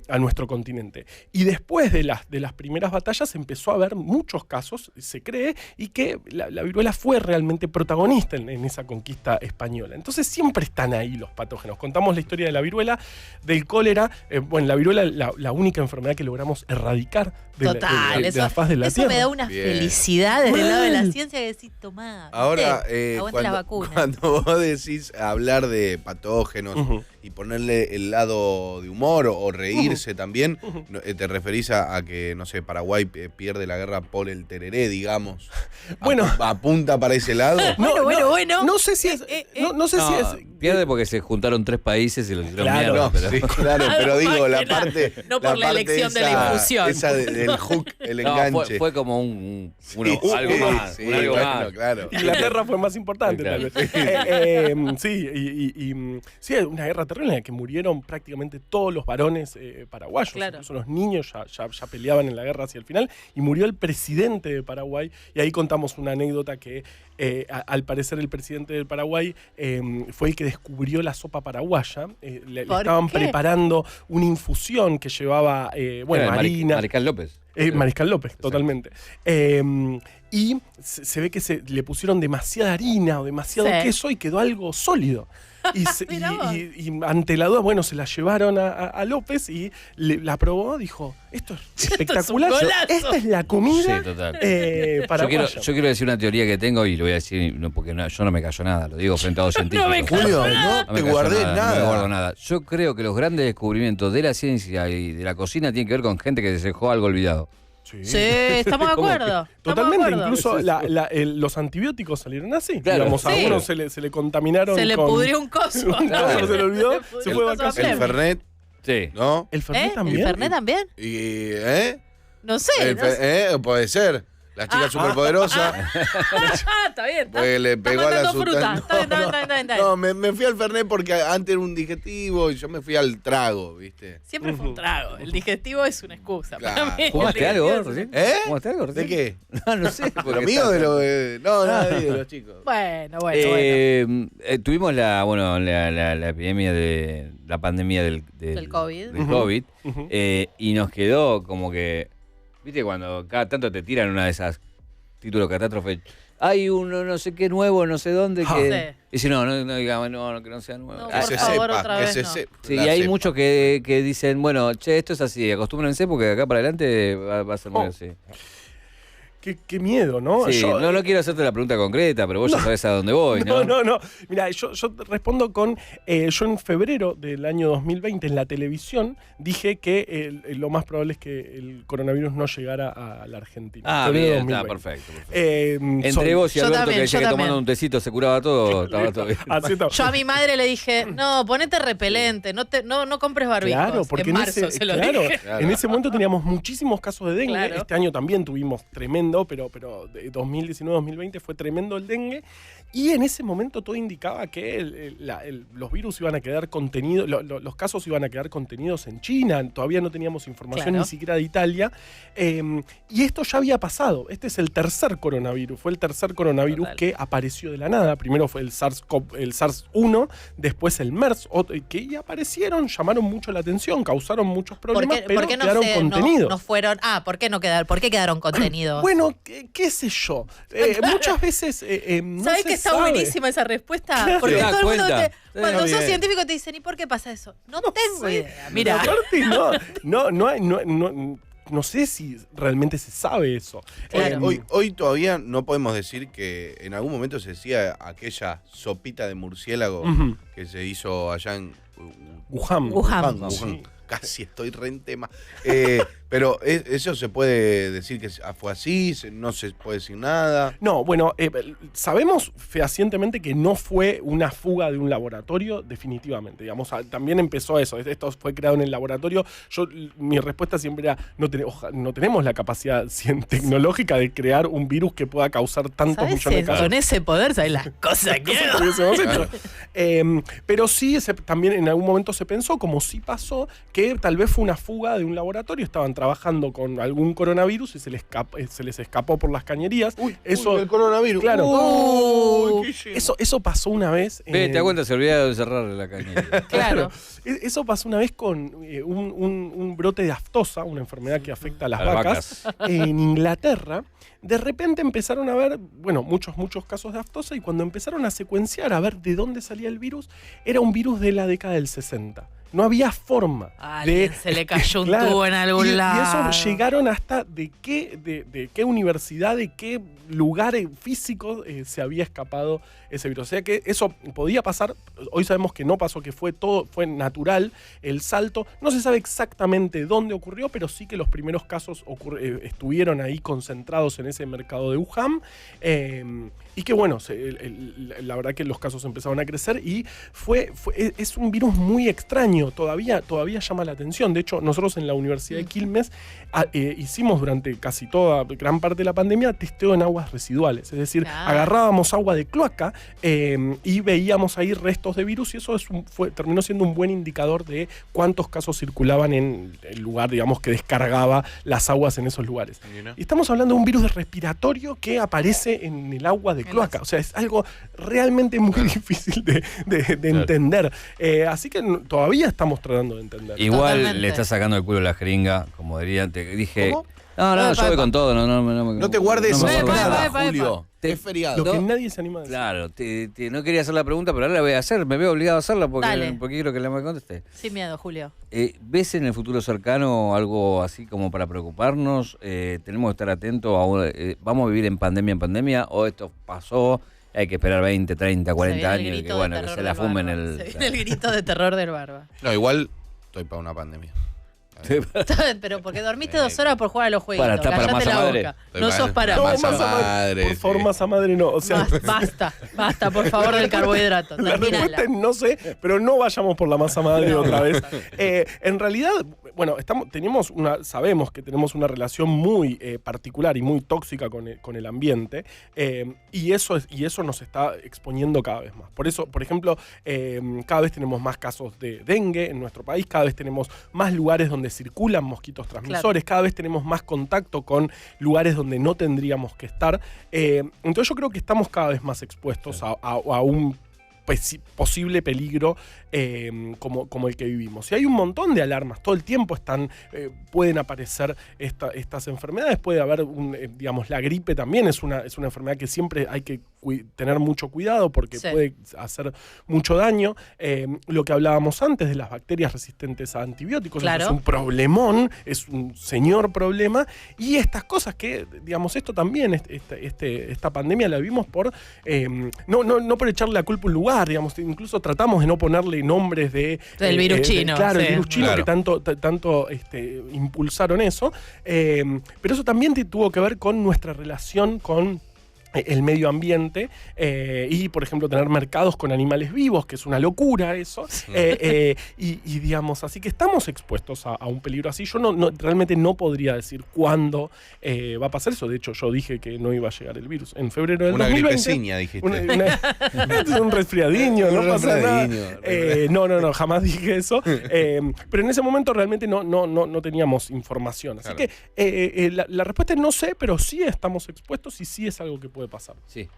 Speaker 4: a nuestro continente. Y después de las primeras batallas empezó a haber muchos casos, se cree, y que la viruela fue realmente protagonista en esa conquista española. Entonces siempre están ahí los patógenos. Contamos la historia de la viruela, del cólera. La viruela es la única enfermedad que logramos erradicar de la faz de la
Speaker 3: eso
Speaker 4: Tierra.
Speaker 3: me da una
Speaker 5: Bien.
Speaker 3: felicidad desde el lado de la ciencia que decís, tomá.
Speaker 5: Ahora,
Speaker 3: aguante la vacuna.
Speaker 5: cuando vos decís hablar de patógenos
Speaker 4: Ujú.
Speaker 5: y ponerle el lado de humor o reírse también, ¿te referís a que, no sé, Paraguay pierde la guerra por el tereré, digamos?
Speaker 4: Bueno.
Speaker 5: ¿Apunta para ese lado?
Speaker 3: Bueno.
Speaker 4: No sé si es. No sé si
Speaker 2: No,
Speaker 4: es.
Speaker 2: pierde porque se juntaron 3 países y los hicieron
Speaker 4: Claro,
Speaker 2: mierda.
Speaker 5: No,
Speaker 2: pero-
Speaker 5: sí, claro, pero digo, la
Speaker 3: Más que nada,
Speaker 5: parte.
Speaker 3: no por la
Speaker 5: parte
Speaker 3: elección de la
Speaker 5: esa-
Speaker 3: infusión.
Speaker 5: Esa del hook, el
Speaker 2: No,
Speaker 5: enganche.
Speaker 2: fue como algo
Speaker 5: Sí,
Speaker 2: más.
Speaker 5: sí,
Speaker 2: algo
Speaker 5: bueno,
Speaker 2: más.
Speaker 5: claro.
Speaker 4: Inglaterra fue más importante,
Speaker 2: Claro.
Speaker 4: tal vez. Sí, una guerra terrible en la que murieron prácticamente todos los varones paraguayos.
Speaker 3: Claro.
Speaker 4: Incluso los niños ya peleaban en la guerra hacia el final. Y murió el presidente de Paraguay. Y ahí contamos una anécdota que, al parecer, el presidente del Paraguay fue el que descubrió la sopa paraguaya. Le
Speaker 3: ¿Por
Speaker 4: estaban
Speaker 3: qué?
Speaker 4: preparando una infusión que llevaba,
Speaker 2: Era
Speaker 4: harina.
Speaker 2: Mariscal López.
Speaker 4: Mariscal López, totalmente. Y se ve que le pusieron demasiada harina o demasiado
Speaker 3: Sí.
Speaker 4: queso y quedó algo sólido.
Speaker 3: Mirá vos.
Speaker 4: Y ante la duda, se la llevaron a López y la probó, dijo, esto es espectacular,
Speaker 3: golazo".
Speaker 4: esta es la comida
Speaker 2: Sí, total.
Speaker 4: paraguaya.
Speaker 2: Yo quiero decir una teoría que tengo y lo voy a decir porque yo no me cayó nada, lo digo frente a dos científicos.
Speaker 3: me cayó
Speaker 5: Julio,
Speaker 3: nada.
Speaker 5: no
Speaker 2: No me
Speaker 5: te
Speaker 2: cayó
Speaker 5: guardé
Speaker 2: No me
Speaker 5: nada.
Speaker 2: guardo nada. Yo creo que los grandes descubrimientos de la ciencia y de la cocina tienen que ver con gente que se dejó algo olvidado.
Speaker 4: Sí.
Speaker 3: Sí, estamos de
Speaker 2: ¿Cómo que?
Speaker 3: acuerdo.
Speaker 4: Totalmente, incluso los antibióticos salieron así.
Speaker 2: Claro.
Speaker 4: Digamos, a
Speaker 3: Sí.
Speaker 4: uno se le contaminaron
Speaker 3: Se le
Speaker 4: con...
Speaker 3: pudrió un coso.
Speaker 4: un coso, se le olvidó,
Speaker 3: Le pudrió
Speaker 4: se
Speaker 3: un
Speaker 4: fue de
Speaker 3: coso a
Speaker 4: vacaciones.
Speaker 5: El
Speaker 3: Fleming.
Speaker 5: Fernet,
Speaker 2: Sí.
Speaker 5: ¿no?
Speaker 4: ¿El Fernet también?
Speaker 3: ¿El Fernet también?
Speaker 5: Y,
Speaker 3: No sé. no sé.
Speaker 5: Puede ser. La chica superpoderosa.
Speaker 3: Está bien.
Speaker 5: Pues le
Speaker 3: está
Speaker 5: pegó a la
Speaker 3: contando fruta.
Speaker 5: sustancia.
Speaker 3: Está bien.
Speaker 5: No, me fui al Fernet porque antes era un digestivo y yo me fui al trago, ¿viste?
Speaker 3: Siempre fue un trago. El digestivo es una excusa.
Speaker 5: Claro.
Speaker 3: Para mí, el
Speaker 2: ¿Fumaste algo
Speaker 3: digestivo
Speaker 2: vos
Speaker 3: es una-
Speaker 2: recién?
Speaker 5: ¿Eh?
Speaker 2: ¿Fumaste algo recién?
Speaker 5: ¿De qué?
Speaker 2: No sé.
Speaker 5: ¿De
Speaker 2: porque
Speaker 5: lo mío
Speaker 2: está-
Speaker 5: o de lo de.? No, nadie de los chicos.
Speaker 3: Bueno.
Speaker 2: Tuvimos la epidemia de la pandemia del
Speaker 3: COVID.
Speaker 2: del COVID,
Speaker 4: Ujú.
Speaker 2: y nos quedó como que, viste, cuando cada tanto te tiran una de esas títulos catástrofe, hay uno no sé qué nuevo, no sé dónde,
Speaker 4: Ah.
Speaker 2: que
Speaker 3: Sí.
Speaker 2: y si no digamos no, que no sea nuevo.
Speaker 3: No,
Speaker 5: Que
Speaker 3: por
Speaker 5: se
Speaker 3: favor,
Speaker 5: sepa,
Speaker 3: otra
Speaker 5: que
Speaker 3: vez
Speaker 5: se
Speaker 3: no.
Speaker 5: sepa.
Speaker 2: Sí,
Speaker 5: la
Speaker 2: y hay
Speaker 5: cepa.
Speaker 2: muchos que dicen, bueno, che, esto es así, acostúmbrense porque de acá para adelante va a ser muy
Speaker 4: Oh.
Speaker 2: así.
Speaker 4: qué miedo, ¿no?
Speaker 2: Sí, no quiero hacerte la pregunta concreta, pero vos ya sabés a dónde voy, ¿no?
Speaker 4: No. Mira, yo respondo con... yo en febrero del año 2020 en la televisión dije que lo más probable es que el coronavirus no llegara a la Argentina.
Speaker 2: Ah,
Speaker 4: Febrero
Speaker 2: bien,
Speaker 4: 2020.
Speaker 2: perfecto.
Speaker 4: Entre
Speaker 2: vos y Alberto,
Speaker 3: también,
Speaker 2: que decía que
Speaker 3: también.
Speaker 2: tomando un tecito se curaba todo, estaba todo bien.
Speaker 4: Así está.
Speaker 3: Yo a mi madre le dije, no, ponete repelente, no compres barbijos.
Speaker 4: Claro, porque
Speaker 3: en marzo se lo dije.
Speaker 4: en ese momento teníamos muchísimos casos de dengue.
Speaker 3: Claro.
Speaker 4: Este año también tuvimos tremendo, pero de 2019-2020 fue tremendo el dengue. Y en ese momento todo indicaba que los virus iban a quedar contenidos, los casos iban a quedar contenidos en China. Todavía no teníamos información
Speaker 3: Claro.
Speaker 4: ni siquiera de Italia. Y esto ya había pasado. Este es el tercer coronavirus. Fue el tercer coronavirus
Speaker 3: Total.
Speaker 4: que apareció de la nada. Primero fue el SARS-1, después el MERS, que ya aparecieron, llamaron mucho la atención, causaron muchos problemas, pero quedaron contenidos.
Speaker 3: No fueron? ¿Por qué no quedaron? ¿Por qué quedaron contenidos?
Speaker 4: Bueno, qué sé yo. Muchas veces no
Speaker 3: ¿Sabés
Speaker 4: se
Speaker 3: que está
Speaker 4: sabe.
Speaker 3: buenísima esa respuesta?
Speaker 4: Claro.
Speaker 3: Porque
Speaker 2: Te das
Speaker 3: todo el mundo
Speaker 2: cuenta.
Speaker 3: cuando
Speaker 2: Está
Speaker 3: sos
Speaker 2: bien.
Speaker 3: científico te dicen, ¿y por qué pasa eso? No tengo
Speaker 4: sé.
Speaker 3: idea. Mira.
Speaker 4: Aparte, no sé si realmente se sabe eso.
Speaker 3: Claro.
Speaker 5: Hoy todavía no podemos decir que en algún momento se decía aquella sopita de murciélago
Speaker 4: Ujú.
Speaker 5: que se hizo allá en
Speaker 4: Wuhan.
Speaker 3: Wuhan.
Speaker 4: Sí.
Speaker 5: Casi estoy re en tema. Pero eso se puede decir que fue así, no se puede decir nada.
Speaker 4: No, bueno, sabemos fehacientemente que no fue una fuga de un laboratorio, definitivamente. Digamos, también empezó eso. Esto fue creado en el laboratorio. Mi respuesta siempre era: no tenemos la capacidad tecnológica de crear un virus que pueda causar tantos
Speaker 3: ¿Sabés?
Speaker 4: millones de casos.
Speaker 3: Con ese poder, ¿sabes las cosas que
Speaker 4: Cosas que hubiésemos hecho. Pero sí, también en algún momento se pensó, como sí pasó, que tal vez fue una fuga de un laboratorio. Estaban trabajando con algún coronavirus y se les escapó por las cañerías.
Speaker 5: El coronavirus.
Speaker 4: Claro.
Speaker 5: Qué lleno.
Speaker 4: Eso pasó una vez.
Speaker 2: Te das cuenta, se olvidó de cerrar la cañería.
Speaker 3: Claro.
Speaker 4: Eso pasó una vez con un brote de aftosa, una enfermedad que afecta a las vacas, en Inglaterra. De repente empezaron a ver, muchos casos de aftosa, y cuando empezaron a secuenciar, a ver de dónde salía el virus, era un virus de la década del 60. No había forma.
Speaker 3: A alguien se le cayó un tubo en algún
Speaker 4: y
Speaker 3: lado.
Speaker 4: eso llegaron hasta de qué universidad, de qué lugar físico se había escapado ese virus. O sea que eso podía pasar. Hoy sabemos que no pasó, que fue natural el salto. No se sabe exactamente dónde ocurrió, pero sí que los primeros casos estuvieron ahí concentrados en ese mercado de Wuhan. Y que la verdad que los casos empezaron a crecer y es un virus muy extraño. Todavía llama la atención. De hecho, nosotros en la Universidad de Quilmes hicimos durante casi gran parte de la pandemia testeo en aguas residuales. Es decir, agarrábamos agua de cloaca y veíamos ahí restos de virus, y eso terminó siendo un buen indicador de cuántos casos circulaban en el lugar, digamos, que descargaba las aguas en esos lugares. Y estamos hablando de un virus respiratorio que aparece en el agua de cloaca. O sea, es algo realmente muy difícil de entender. Así que todavía estamos tratando de entender.
Speaker 2: Igual
Speaker 3: Totalmente.
Speaker 2: le está sacando el culo la jeringa, como diría. Te dije.
Speaker 5: ¿Cómo?
Speaker 2: No, yo voy con todo.
Speaker 5: No te guardes
Speaker 2: no me guardo
Speaker 5: nada,
Speaker 3: Epa.
Speaker 5: Julio. Es feriado.
Speaker 4: Lo que nadie se anima a decir.
Speaker 2: Claro, no quería hacer la pregunta, pero ahora la voy a hacer. Me veo obligado a hacerla
Speaker 3: Dale.
Speaker 2: porque quiero que la me conteste.
Speaker 3: Sin miedo, Julio.
Speaker 2: ¿Ves en el futuro cercano algo así como para preocuparnos? ¿Tenemos que estar atentos vamos a vivir en pandemia o esto pasó? Hay que esperar 20, 30, 40 años y que se la fumen
Speaker 3: Se viene el grito de terror del barba.
Speaker 5: No, igual estoy para una pandemia.
Speaker 3: Pero porque dormiste 2 horas por jugar a los jueguitos.
Speaker 2: Para
Speaker 3: Cállate
Speaker 2: masa
Speaker 3: la
Speaker 2: madre.
Speaker 3: boca. No sos para.
Speaker 4: No,
Speaker 5: Masa
Speaker 4: masa
Speaker 5: madre,
Speaker 4: por favor,
Speaker 5: sí.
Speaker 4: masa madre no. O sea,
Speaker 3: Basta, por favor, del carbohidrato.
Speaker 4: la respuesta
Speaker 3: Terminala.
Speaker 4: es no sé, pero no vayamos por la masa madre otra vez. En realidad, sabemos que tenemos una relación muy particular y muy tóxica con el ambiente, y eso nos está exponiendo cada vez más. Por eso, por ejemplo, cada vez tenemos más casos de dengue en nuestro país, cada vez tenemos más lugares donde circulan mosquitos transmisores, cada vez tenemos más contacto con lugares donde no tendríamos que estar. Entonces yo creo que estamos cada vez más expuestos a un posible peligro como el que vivimos. Y hay un montón de alarmas, todo el tiempo pueden aparecer estas enfermedades, puede haber, digamos, la gripe también es una enfermedad que siempre hay que tener mucho cuidado porque puede hacer mucho daño. Lo que hablábamos antes de las bacterias resistentes a antibióticos, eso es un problemón, es un señor problema, y estas cosas que, digamos, esto también, esta pandemia la vimos por, no por echarle la culpa a un lugar, digamos, incluso tratamos de no ponerle nombres del
Speaker 3: virus chino.
Speaker 4: Claro, el virus chino, que tanto impulsaron eso, pero eso también tuvo que ver con nuestra relación con el medio ambiente y, por ejemplo, tener mercados con animales vivos, que es una locura eso. Y digamos, así que estamos expuestos a un peligro así. Yo realmente no podría decir cuándo va a pasar eso. De hecho, yo dije que no iba a llegar el virus en febrero del 2020.
Speaker 5: Una gripeciña, dijiste.
Speaker 4: Un resfriadiño, no pasa nada. No, jamás dije eso. Pero en ese momento realmente no teníamos información. Así que la respuesta es no sé, pero sí estamos expuestos y sí es algo que puede pasar.
Speaker 2: Sí.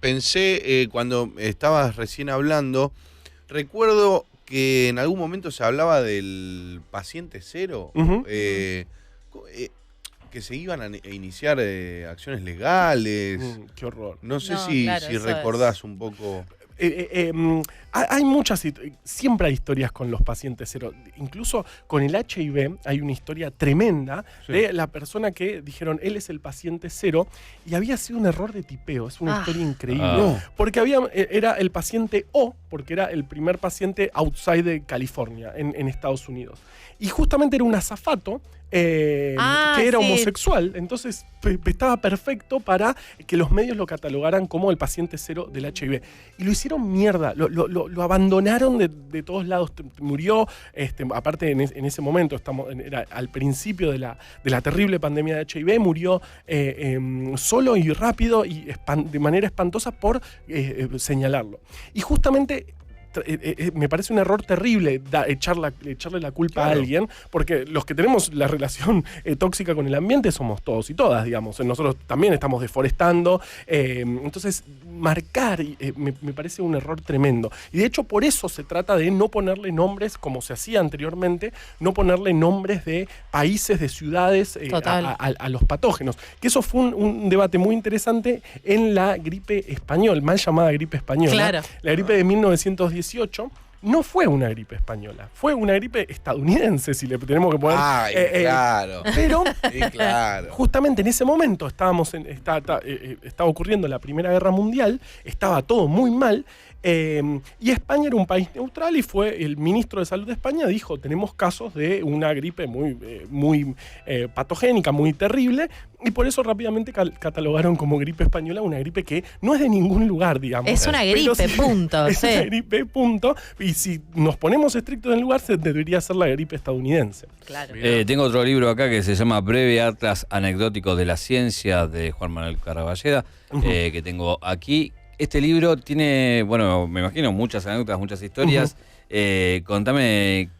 Speaker 5: Pensé cuando estabas recién hablando, recuerdo que en algún momento se hablaba del paciente cero, que se iban a iniciar acciones legales.
Speaker 4: Qué horror.
Speaker 5: No sé si recordás un poco.
Speaker 4: Hay siempre hay historias con los pacientes cero. Incluso con el HIV hay una historia tremenda de la persona que dijeron él es el paciente cero y había sido un error de tipeo. Es una historia increíble. Porque era el paciente O, porque era el primer paciente outside de California, en Estados Unidos. Y justamente era un azafato que era homosexual, entonces estaba perfecto para que los medios lo catalogaran como el paciente cero del HIV. Y lo hicieron mierda, lo abandonaron de todos lados, murió, aparte en ese momento, era al principio de la terrible pandemia de HIV, murió solo y rápido y de manera espantosa por señalarlo. Y justamente me parece un error terrible echarle la culpa a alguien, porque los que tenemos la relación tóxica con el ambiente somos todos y todas, digamos. Nosotros también estamos deforestando. Entonces, marcar me parece un error tremendo. Y de hecho, por eso se trata de no ponerle nombres, como se hacía anteriormente, no ponerle nombres de países, de ciudades a los patógenos. Que eso fue un debate muy interesante en la gripe española, mal llamada gripe española. Claro. La gripe de 1918 no fue una gripe española, fue una gripe estadounidense, si le tenemos que poner.
Speaker 5: Claro.
Speaker 4: Pero
Speaker 5: claro.
Speaker 4: Justamente en ese momento estaba ocurriendo la Primera Guerra Mundial, estaba todo muy mal. Y España era un país neutral y fue el ministro de Salud de España dijo, tenemos casos de una gripe muy patogénica, muy terrible, y por eso rápidamente catalogaron como gripe española una gripe que no es de ningún lugar, digamos.
Speaker 3: Es una gripe, punto.
Speaker 4: Es una gripe, punto. Y si nos ponemos estrictos en el lugar, debería ser la gripe estadounidense.
Speaker 3: Claro.
Speaker 2: Tengo otro libro acá que se llama Breve Atlas Anecdótico de la Ciencia, de Juan Manuel Carballeda, que tengo aquí. Este libro tiene, bueno, me imagino muchas anécdotas, muchas historias. Contame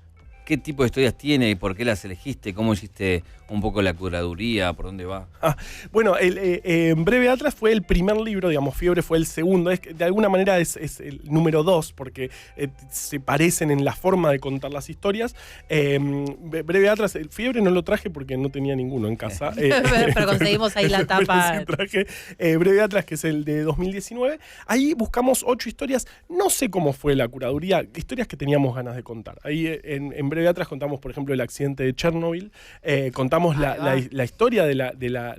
Speaker 2: qué tipo de historias tiene y por qué las elegiste, cómo hiciste un poco la curaduría, por dónde va.
Speaker 4: Bueno, Breve Atlas fue el primer libro, digamos, Fiebre fue el segundo. De alguna manera es el número 2 porque se parecen en la forma de contar las historias. Breve Atlas, Fiebre no lo traje porque no tenía ninguno en casa.
Speaker 3: Pero conseguimos ahí la tapa.
Speaker 4: Sí traje Breve Atlas, que es el de 2019. Ahí buscamos 8 historias. No sé cómo fue la curaduría, historias que teníamos ganas de contar. Ahí en Breve Atlas contamos, por ejemplo, el accidente de Chernobyl, contamos la historia de la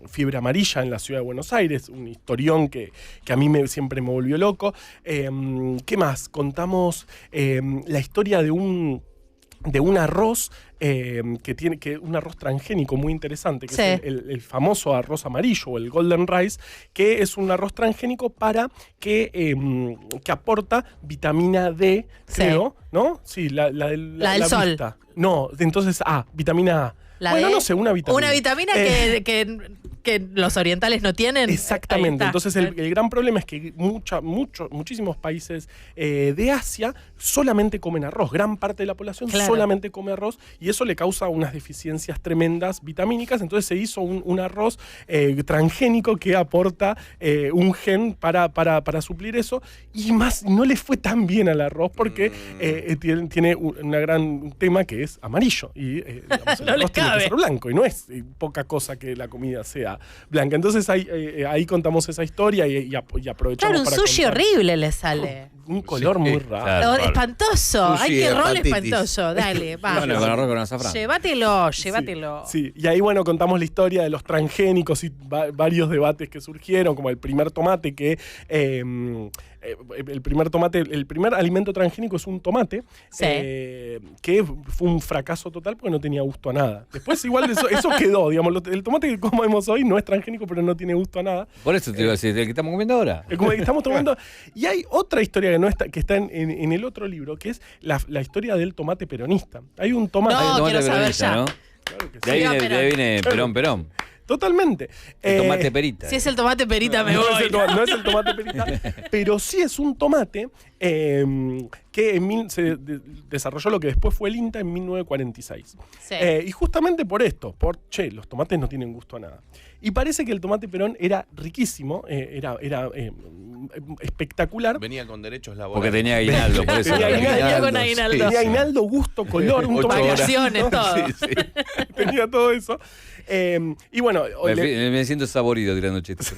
Speaker 4: fiebre amarilla en la ciudad de Buenos Aires, un historión que a mí siempre me volvió loco. ¿Qué más? Contamos la historia de un arroz un arroz transgénico muy interesante, que es el famoso arroz amarillo o el golden rice, que es un arroz transgénico para que aporta vitamina D, creo, ¿no? Sí, la
Speaker 3: del sol.
Speaker 4: Vista. No, entonces vitamina A. Bueno, no sé, una vitamina.
Speaker 3: Una vitamina que que los orientales no tienen.
Speaker 4: Exactamente. Entonces el gran problema es que muchísimos países de Asia solamente comen arroz. Gran parte de la población solamente come arroz y eso le causa unas deficiencias tremendas vitamínicas. Entonces se hizo un arroz transgénico que aporta un gen para suplir eso y más no le fue tan bien al arroz porque tiene un gran tema que es amarillo y digamos, el arroz tiene que ser blanco y no es poca cosa que la comida sea blanca. Entonces ahí contamos esa historia y aprovechamos
Speaker 3: claro, un
Speaker 4: para
Speaker 3: sushi
Speaker 4: contar.
Speaker 3: horrible le sale.
Speaker 4: Un color muy raro.
Speaker 2: Claro.
Speaker 3: Espantoso.
Speaker 5: Sushi
Speaker 3: Ay, qué rol
Speaker 5: hepatitis.
Speaker 3: espantoso. Dale, va.
Speaker 2: Bueno, con arroz con azafrán.
Speaker 3: Llévatelo.
Speaker 4: Sí, y ahí bueno, contamos la historia de los transgénicos y varios debates que surgieron, como el primer tomate que... el primer alimento transgénico es un tomate, que fue un fracaso total porque no tenía gusto a nada. Después igual eso quedó, digamos, el tomate que comemos hoy no es transgénico, pero no tiene gusto a nada.
Speaker 2: Por eso te iba a decir, el que estamos comiendo ahora.
Speaker 4: Como el que estamos tomando. Y hay otra historia que está en el otro libro, que es la historia del tomate peronista. Hay un tomate...
Speaker 3: No,
Speaker 2: tomate
Speaker 3: quiero saber
Speaker 2: peronista,
Speaker 3: ya.
Speaker 2: ¿no?
Speaker 4: Claro que
Speaker 2: De ahí viene Perón.
Speaker 4: Totalmente.
Speaker 2: El tomate perita.
Speaker 3: Si es el tomate perita, me
Speaker 4: No
Speaker 3: voy.
Speaker 4: no es el tomate perita, pero sí es un tomate que se desarrolló lo que después fue el INTA en 1946.
Speaker 3: Sí.
Speaker 4: Y justamente por esto, los tomates no tienen gusto a nada. Y parece que el tomate Perón era riquísimo, era espectacular.
Speaker 5: Venía con derechos laborales.
Speaker 2: Porque tenía aguinaldo, por eso.
Speaker 4: Tenía aguinaldo.
Speaker 3: Con aguinaldo.
Speaker 4: Tenía aguinaldo, gusto, color, un tomate.
Speaker 3: Vacaciones, todo.
Speaker 4: Tenía todo eso. Y bueno,
Speaker 2: Me siento saborido tirando chistes.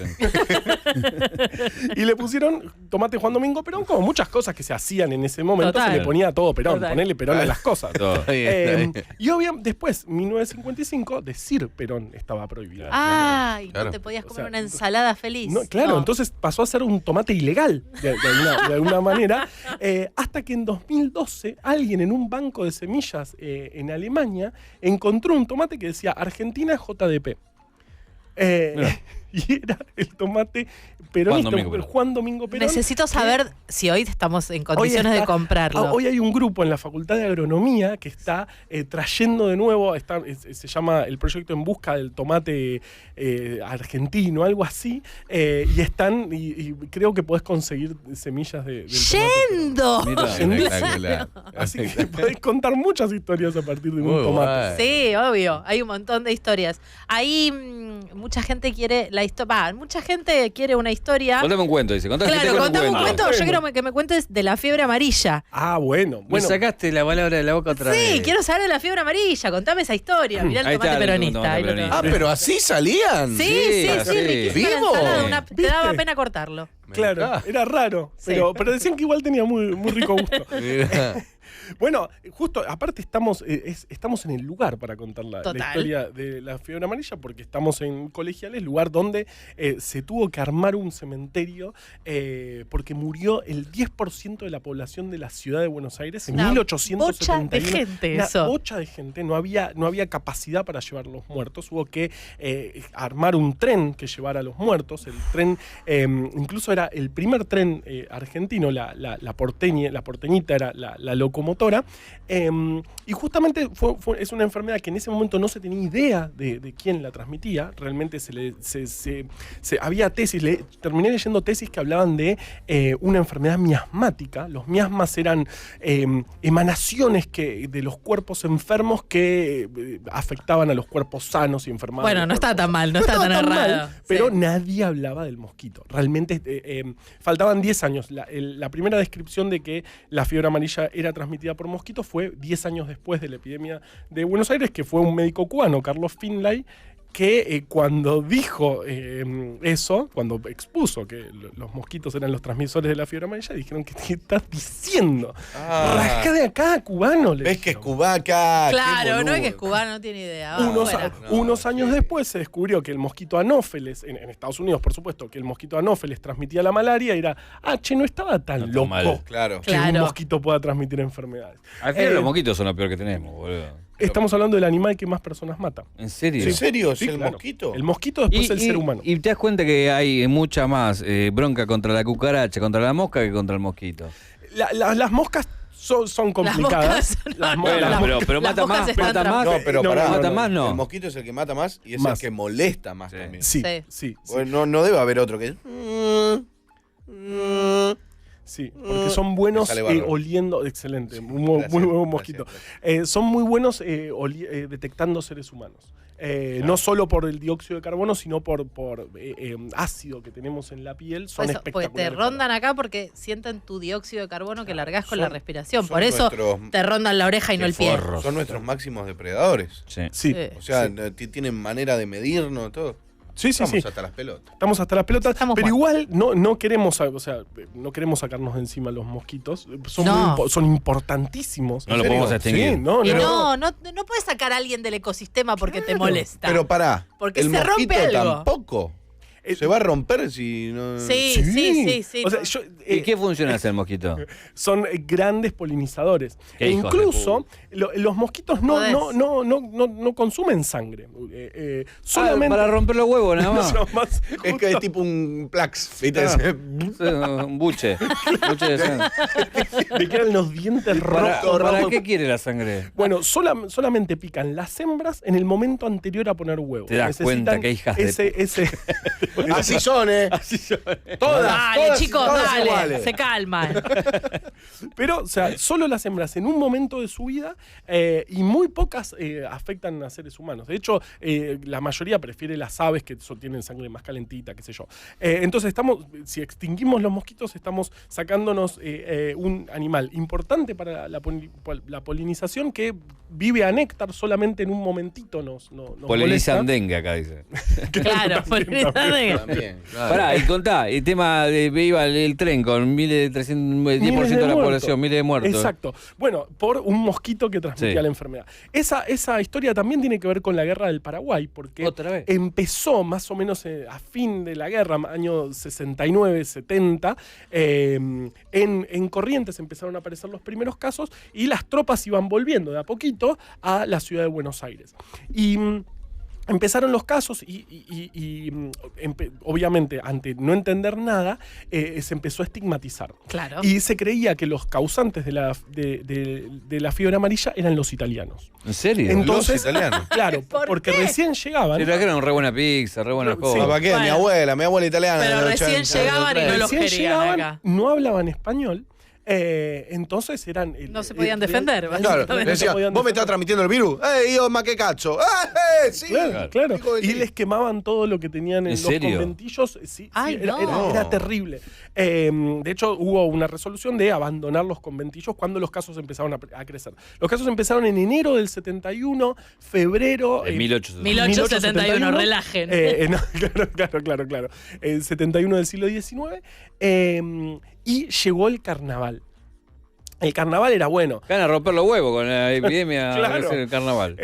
Speaker 4: y le pusieron tomate Juan Domingo Perón, como muchas cosas que se hacían en ese momento.
Speaker 3: Total.
Speaker 4: Se le ponía todo Perón,
Speaker 3: Total.
Speaker 4: ponerle Perón a las cosas.
Speaker 2: Todo.
Speaker 4: Y obviamente después, 1955, decir Perón estaba prohibido.
Speaker 3: Ay,
Speaker 5: Claro.
Speaker 3: no te podías comer
Speaker 4: O sea,
Speaker 3: una ensalada feliz.
Speaker 4: No, claro,
Speaker 3: No.
Speaker 4: entonces pasó a ser un tomate ilegal, de alguna manera, hasta que en 2012 alguien en un banco de semillas en Alemania encontró un tomate que decía Argentina JDP. Y era el tomate peronista, Juan Domingo Perón.
Speaker 3: Necesito saber si hoy estamos en condiciones de comprarlo.
Speaker 4: Hoy hay un grupo en la Facultad de Agronomía que está trayendo de nuevo, se llama el proyecto En Busca del Tomate Argentino, algo así, y creo que podés conseguir semillas del
Speaker 3: ¡Yendo!
Speaker 5: Espectacular.
Speaker 4: Así que podés contar muchas historias a partir de un tomate.
Speaker 3: Sí, obvio. Hay un montón de historias. Ahí mucha gente quiere la historia. Mucha gente quiere una historia.
Speaker 2: Contame un cuento, dice.
Speaker 3: Claro, contame un cuento.
Speaker 4: Bueno.
Speaker 3: Yo quiero que me cuentes de la fiebre amarilla.
Speaker 4: Ah, bueno.
Speaker 2: Me sacaste la palabra de la boca otra vez.
Speaker 3: Sí, quiero saber de la fiebre amarilla. Contame esa historia. Mirá el
Speaker 2: Ahí
Speaker 3: tomate
Speaker 2: está, el
Speaker 3: peronista.
Speaker 2: tomate
Speaker 3: Ahí lo
Speaker 2: peronista.
Speaker 3: tenés.
Speaker 5: Pero así salían.
Speaker 3: Sí,
Speaker 2: sí.
Speaker 3: riquísima la
Speaker 5: ¿Vivo?
Speaker 3: ensalada, te
Speaker 4: ¿Viste?
Speaker 3: daba pena cortarlo.
Speaker 4: Claro, era raro,
Speaker 3: Sí.
Speaker 4: pero decían que igual tenía muy rico gusto.
Speaker 5: Mirá.
Speaker 4: Bueno, justo, aparte estamos en el lugar para contar la historia de la fiebre amarilla, porque estamos en Colegiales, lugar donde se tuvo que armar un cementerio porque murió el 10% de la población de la ciudad de Buenos Aires en
Speaker 3: Una
Speaker 4: 1871.
Speaker 3: bocha de gente,
Speaker 4: Una
Speaker 3: eso.
Speaker 4: bocha de gente, no había capacidad para llevar los muertos, hubo que armar un tren que llevara a los muertos, el tren, incluso era el primer tren argentino, la porteñita era la locomotora. Y justamente es una enfermedad que en ese momento no se tenía idea de quién la transmitía. Realmente había tesis, terminé leyendo tesis que hablaban de una enfermedad miasmática. Los miasmas eran emanaciones de los cuerpos enfermos que afectaban a los cuerpos sanos y enfermados.
Speaker 3: Bueno, no está tan mal, no está tan
Speaker 4: estaba
Speaker 3: errado.
Speaker 4: mal, pero
Speaker 3: Sí.
Speaker 4: nadie hablaba del mosquito. Realmente faltaban 10 años. La primera descripción de que la fiebre amarilla era transmitida por mosquitos fue 10 años después de la epidemia de Buenos Aires, que fue un médico cubano, Carlos Finlay, que cuando dijo eso, cuando expuso que los mosquitos eran los transmisores de la fiebre amarilla, dijeron, ¿qué estás diciendo? Rasca de acá, cubano.
Speaker 5: ¿Ves que es cubaca?
Speaker 3: Claro, no es que es cubano, no tiene idea. Va, fuera.
Speaker 4: Unos años después se descubrió que el mosquito anófeles, en Estados Unidos por supuesto, que el mosquito anófeles transmitía la malaria, y era, no estaba tan loco
Speaker 5: Claro.
Speaker 4: que un mosquito pueda transmitir enfermedades.
Speaker 2: Al final los mosquitos son lo peor que tenemos, boludo.
Speaker 4: Estamos hablando del animal que más personas mata.
Speaker 2: ¿En serio?
Speaker 5: ¿En serio? ¿Es
Speaker 4: Sí,
Speaker 5: el
Speaker 4: claro.
Speaker 5: mosquito?
Speaker 4: El mosquito después el ser humano.
Speaker 2: Y te das cuenta que hay mucha más bronca contra la cucaracha, contra la mosca que contra el mosquito.
Speaker 4: Las moscas son complicadas.
Speaker 3: Las
Speaker 2: Bueno,
Speaker 3: moscas-
Speaker 2: pero
Speaker 3: las
Speaker 2: mata
Speaker 3: moscas
Speaker 2: más,
Speaker 3: están
Speaker 2: mata más.
Speaker 5: No, pero
Speaker 4: No,
Speaker 5: pará.
Speaker 4: no,
Speaker 2: mata más, no.
Speaker 5: El mosquito es el que mata más y es
Speaker 4: Más.
Speaker 5: el que molesta más
Speaker 2: Sí.
Speaker 5: también.
Speaker 4: Sí,
Speaker 3: Sí.
Speaker 4: sí.
Speaker 5: Bueno, no debe haber otro que.
Speaker 4: Sí, porque son buenos
Speaker 5: Me sale bárbaro.
Speaker 4: oliendo. Excelente, muy
Speaker 5: Gracias,
Speaker 4: buen
Speaker 5: gracias,
Speaker 4: mosquito.
Speaker 5: gracias.
Speaker 4: Son muy buenos detectando seres humanos. No solo por el dióxido de carbono, sino por ácido que tenemos en la piel. Son
Speaker 3: Por eso, porque
Speaker 4: espectaculares.
Speaker 3: te rondan acá porque sienten tu dióxido de carbono que largás con la
Speaker 5: Son-
Speaker 3: respiración.
Speaker 5: son
Speaker 3: Por eso
Speaker 5: nuestros-
Speaker 3: te rondan la oreja y no
Speaker 2: Qué
Speaker 3: el pie.
Speaker 2: forros.
Speaker 5: Son nuestros máximos depredadores.
Speaker 2: Sí.
Speaker 4: Sí,
Speaker 3: Sí.
Speaker 5: O sea,
Speaker 4: Sí.
Speaker 5: tienen manera de medirnos, todo.
Speaker 4: sí, sí.
Speaker 5: Vamos
Speaker 4: sí.
Speaker 5: hasta las pelotas.
Speaker 4: Estamos hasta las pelotas,
Speaker 3: Estamos
Speaker 4: pero
Speaker 3: mal.
Speaker 4: igual no queremos, o sea, no queremos sacarnos de encima los mosquitos. Son,
Speaker 3: No.
Speaker 4: son importantísimos.
Speaker 2: No lo
Speaker 5: ¿En serio?
Speaker 2: podemos extinguir.
Speaker 4: Sí, no,
Speaker 3: Y
Speaker 4: no.
Speaker 3: no puedes sacar a alguien del ecosistema porque te molesta.
Speaker 5: Pero pará.
Speaker 3: Porque
Speaker 5: el
Speaker 3: se rompe
Speaker 5: mosquito
Speaker 3: algo.
Speaker 5: tampoco.
Speaker 4: Eh,
Speaker 5: Se va a romper si no.
Speaker 3: Sí.
Speaker 4: O sea,
Speaker 3: no.
Speaker 2: ¿Y qué función hace el mosquito?
Speaker 4: son grandes polinizadores.
Speaker 2: Qué
Speaker 4: E
Speaker 2: hijos de
Speaker 4: incluso los mosquitos no
Speaker 3: Podés.
Speaker 4: consumen sangre. Solamente
Speaker 2: Para romper los huevos, nada más.
Speaker 4: No, más
Speaker 5: Es que
Speaker 4: justo-
Speaker 5: es tipo un plax. ¿Viste?
Speaker 4: Ah.
Speaker 2: Un buche. Buche de sangre.
Speaker 4: le quedan los dientes rojos.
Speaker 2: ¿Para qué quiere la sangre?
Speaker 4: Bueno, solamente pican las hembras en el momento anterior a poner huevos.
Speaker 2: Te das
Speaker 4: Necesitan
Speaker 2: cuenta que hijas de
Speaker 4: ese
Speaker 5: Así son, ¿eh? Todas.
Speaker 3: Dale,
Speaker 5: todas-
Speaker 3: chicos,
Speaker 5: todas
Speaker 3: dale.
Speaker 5: iguales.
Speaker 3: Se calman.
Speaker 4: Pero, o sea, solo las hembras en un momento de su vida y muy pocas afectan a seres humanos. De hecho, la mayoría prefiere las aves que tienen sangre más calentita, qué sé yo. Entonces, si extinguimos los mosquitos, estamos sacándonos un animal importante para la polinización que vive a néctar solamente en un momentito. Nos
Speaker 2: Polinizan
Speaker 4: molesta.
Speaker 2: dengue acá, dice.
Speaker 3: Claro,
Speaker 4: también.
Speaker 5: También, claro.
Speaker 2: Pará, y contá, el tema de iba el tren con 10% de la población, miles de muertos.
Speaker 4: Exacto. Bueno, por un mosquito que transmitía
Speaker 2: Sí.
Speaker 4: la enfermedad. Esa historia también tiene que ver con la guerra del Paraguay, porque
Speaker 2: ¿Otra vez?
Speaker 4: empezó más o menos a fin de la guerra, año 69, 70. En Corrientes empezaron a aparecer los primeros casos y las tropas iban volviendo de a poquito a la ciudad de Buenos Aires. Y empezaron los casos y obviamente, ante no entender nada, se empezó a estigmatizar.
Speaker 3: Claro.
Speaker 4: Y se creía que los causantes de la fiebre amarilla eran los italianos.
Speaker 2: ¿En serio?
Speaker 4: Entonces,
Speaker 5: Los italianos.
Speaker 4: claro,
Speaker 3: ¿Por
Speaker 4: porque
Speaker 3: qué?
Speaker 4: recién llegaban.
Speaker 2: Se trajeron re buena pizza, re buenas
Speaker 4: Sí.
Speaker 2: cosas.
Speaker 5: ¿Para qué?
Speaker 3: Bueno.
Speaker 5: Mi abuela italiana.
Speaker 3: Pero
Speaker 5: en el
Speaker 3: recién
Speaker 5: 80,
Speaker 3: llegaban y no los
Speaker 4: Recién
Speaker 3: querían
Speaker 4: llegaban,
Speaker 3: acá.
Speaker 4: no hablaban español. Entonces eran.
Speaker 3: No se podían defender,
Speaker 5: Claro,
Speaker 3: básicamente.
Speaker 5: le decía,
Speaker 4: podían
Speaker 5: vos me estás
Speaker 4: defender.
Speaker 5: transmitiendo el virus. Yo, ma que cacho. Sí.
Speaker 4: Claro.
Speaker 5: Hijo de
Speaker 4: Y
Speaker 5: ti.
Speaker 4: les quemaban todo lo que tenían en
Speaker 2: ¿En
Speaker 4: los
Speaker 2: serio?
Speaker 4: conventillos. Sí,
Speaker 3: Ay,
Speaker 4: era,
Speaker 3: no.
Speaker 4: era terrible. De hecho, hubo una resolución de abandonar los conventillos cuando los casos empezaron a crecer. Los casos empezaron en enero del 71, febrero.
Speaker 2: En 1871.
Speaker 3: 1871, relajen.
Speaker 4: No, claro. 71 del siglo XIX. Y llegó el carnaval. El carnaval era bueno.
Speaker 2: Ganan a romper los huevos con la epidemia
Speaker 4: Claro.
Speaker 2: del carnaval.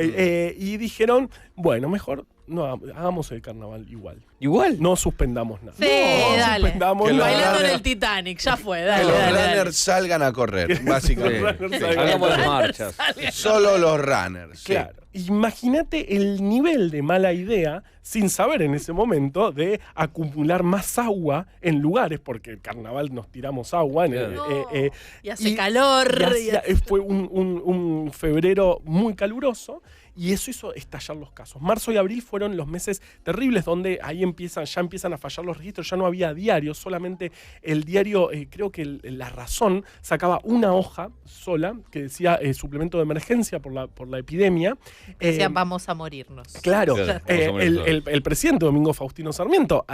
Speaker 4: Y dijeron, bueno, mejor no hagamos el carnaval igual.
Speaker 2: ¿Igual?
Speaker 4: No suspendamos nada.
Speaker 3: Sí,
Speaker 4: no
Speaker 3: dale.
Speaker 4: suspendamos
Speaker 5: Que los
Speaker 4: nada.
Speaker 3: Bailando en
Speaker 5: runners-
Speaker 3: el Titanic, ya fue,
Speaker 5: Que
Speaker 3: dale,
Speaker 5: los
Speaker 3: dale, dale.
Speaker 5: runners salgan a correr,
Speaker 2: Sí.
Speaker 5: básicamente.
Speaker 4: Sí.
Speaker 2: Hagamos las marchas.
Speaker 5: Solo los runners. sí.
Speaker 4: Claro. Imagínate el nivel de mala idea, sin saber en ese momento, de acumular más agua en lugares, porque el carnaval nos tiramos agua.
Speaker 2: Claro.
Speaker 3: Y hace calor.
Speaker 4: Fue un febrero muy caluroso. Y eso hizo estallar los casos. Marzo y abril fueron los meses terribles donde ahí ya empiezan a fallar los registros. Ya no había diarios, solamente el diario, creo que La Razón, sacaba una hoja sola que decía suplemento de emergencia por la epidemia.
Speaker 3: Decían, vamos a morirnos.
Speaker 4: Claro,
Speaker 2: Claro, vamos a morir todos.
Speaker 4: el presidente Domingo Faustino Sarmiento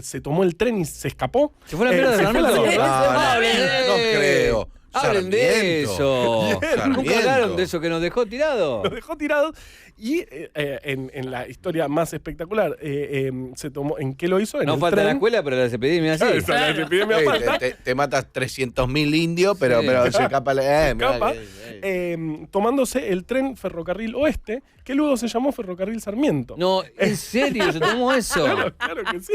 Speaker 4: se tomó el tren y se escapó.
Speaker 2: ¿Se fue a la mierda de
Speaker 4: se fue a la
Speaker 2: Sarmiento?
Speaker 4: mierda.
Speaker 5: No creo.
Speaker 2: Hablen de
Speaker 5: Sarmiento.
Speaker 2: eso.
Speaker 5: Sarmiento.
Speaker 2: ¿Nunca hablaron de eso que nos dejó tirado?
Speaker 4: Lo dejó tirado y en la historia más espectacular se tomó. ¿En qué lo hizo? En
Speaker 2: No
Speaker 4: el
Speaker 2: falta
Speaker 4: tren.
Speaker 2: la escuela, pero las epidemias
Speaker 4: Claro,
Speaker 2: sí.
Speaker 4: esa, la epidemia
Speaker 5: Ey,
Speaker 4: falta.
Speaker 5: te matas 300.000 indios, pero,
Speaker 2: Sí.
Speaker 5: pero se escapa la.
Speaker 4: Escapa, tomándose el tren Ferrocarril Oeste, que luego se llamó Ferrocarril Sarmiento.
Speaker 2: No, ¿en serio? ¿Se tomó eso?
Speaker 4: Claro que sí.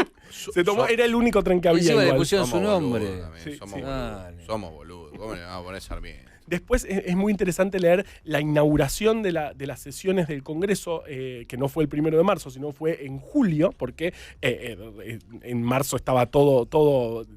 Speaker 4: Se tomó, era el único tren que había.
Speaker 2: Encima le
Speaker 4: igual.
Speaker 2: pusieron su
Speaker 5: Somos
Speaker 2: nombre.
Speaker 5: boludos también,
Speaker 4: Sí,
Speaker 5: somos
Speaker 4: sí.
Speaker 5: boludos.
Speaker 2: Dale.
Speaker 5: Somos boludos. ¿Cómo le vamos a poner Sarmiento?
Speaker 4: Después es muy interesante leer la inauguración de las sesiones del Congreso, que no fue el 1 de marzo, sino fue en julio, porque en marzo estaba todo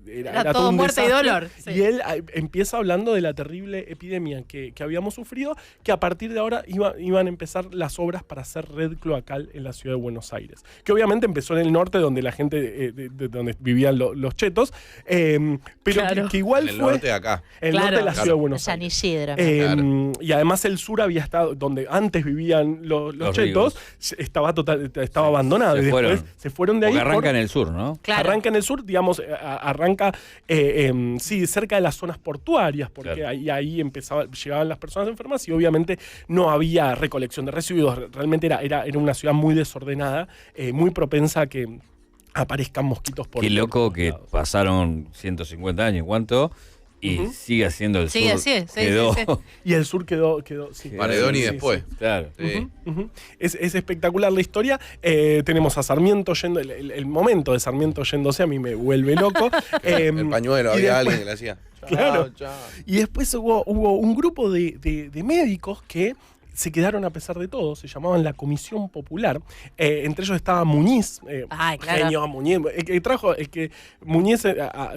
Speaker 3: era todo
Speaker 4: un
Speaker 3: muerte y
Speaker 4: desastre.
Speaker 3: dolor. Sí.
Speaker 4: Y él empieza hablando de la terrible epidemia que habíamos sufrido, que a partir de ahora iban a empezar las obras para hacer red cloacal en la ciudad de Buenos Aires. Que obviamente empezó en el norte, donde la gente, donde vivían los chetos, pero
Speaker 3: Claro.
Speaker 4: que igual
Speaker 5: En el
Speaker 4: fue
Speaker 5: norte de acá.
Speaker 4: el
Speaker 3: Claro.
Speaker 4: norte de la
Speaker 5: Claro.
Speaker 4: ciudad de Buenos
Speaker 3: San
Speaker 4: Aires.
Speaker 3: Isidro.
Speaker 4: Y además el sur había estado, donde antes vivían los chetos, estaba abandonado.
Speaker 2: Se
Speaker 4: Y después
Speaker 2: fueron.
Speaker 4: se fueron de ahí.
Speaker 2: Porque arranca en el sur, ¿no?
Speaker 3: Claro.
Speaker 4: Arranca en el sur, digamos, arranca cerca de las zonas portuarias, porque
Speaker 2: Claro.
Speaker 4: ahí llegaban las personas enfermas y obviamente no había recolección de residuos. Realmente era una ciudad muy desordenada, muy propensa a que aparezcan mosquitos por
Speaker 2: Qué loco
Speaker 4: todos
Speaker 2: que
Speaker 4: lados.
Speaker 2: pasaron 150 años, ¿cuánto? Y sigue siendo el
Speaker 3: Sigue,
Speaker 2: sur.
Speaker 3: sí,
Speaker 2: quedó.
Speaker 3: sí.
Speaker 4: Y el sur quedó sí.
Speaker 5: Paredón y
Speaker 4: Sí, sí,
Speaker 5: después.
Speaker 2: Claro.
Speaker 5: Sí.
Speaker 4: Ujú. Es espectacular la historia. Tenemos a Sarmiento yendo, el momento de Sarmiento yéndose a mí me vuelve loco.
Speaker 5: El pañuelo,
Speaker 4: y
Speaker 5: había
Speaker 4: después-
Speaker 5: alguien que le hacía.
Speaker 4: Claro.
Speaker 5: Chao, chao.
Speaker 4: Y después hubo un grupo de médicos que se quedaron a pesar de todo, se llamaban la Comisión Popular. Entre ellos estaba Muñiz,
Speaker 3: Ay, claro.
Speaker 4: genio Muñiz, el que Muñiz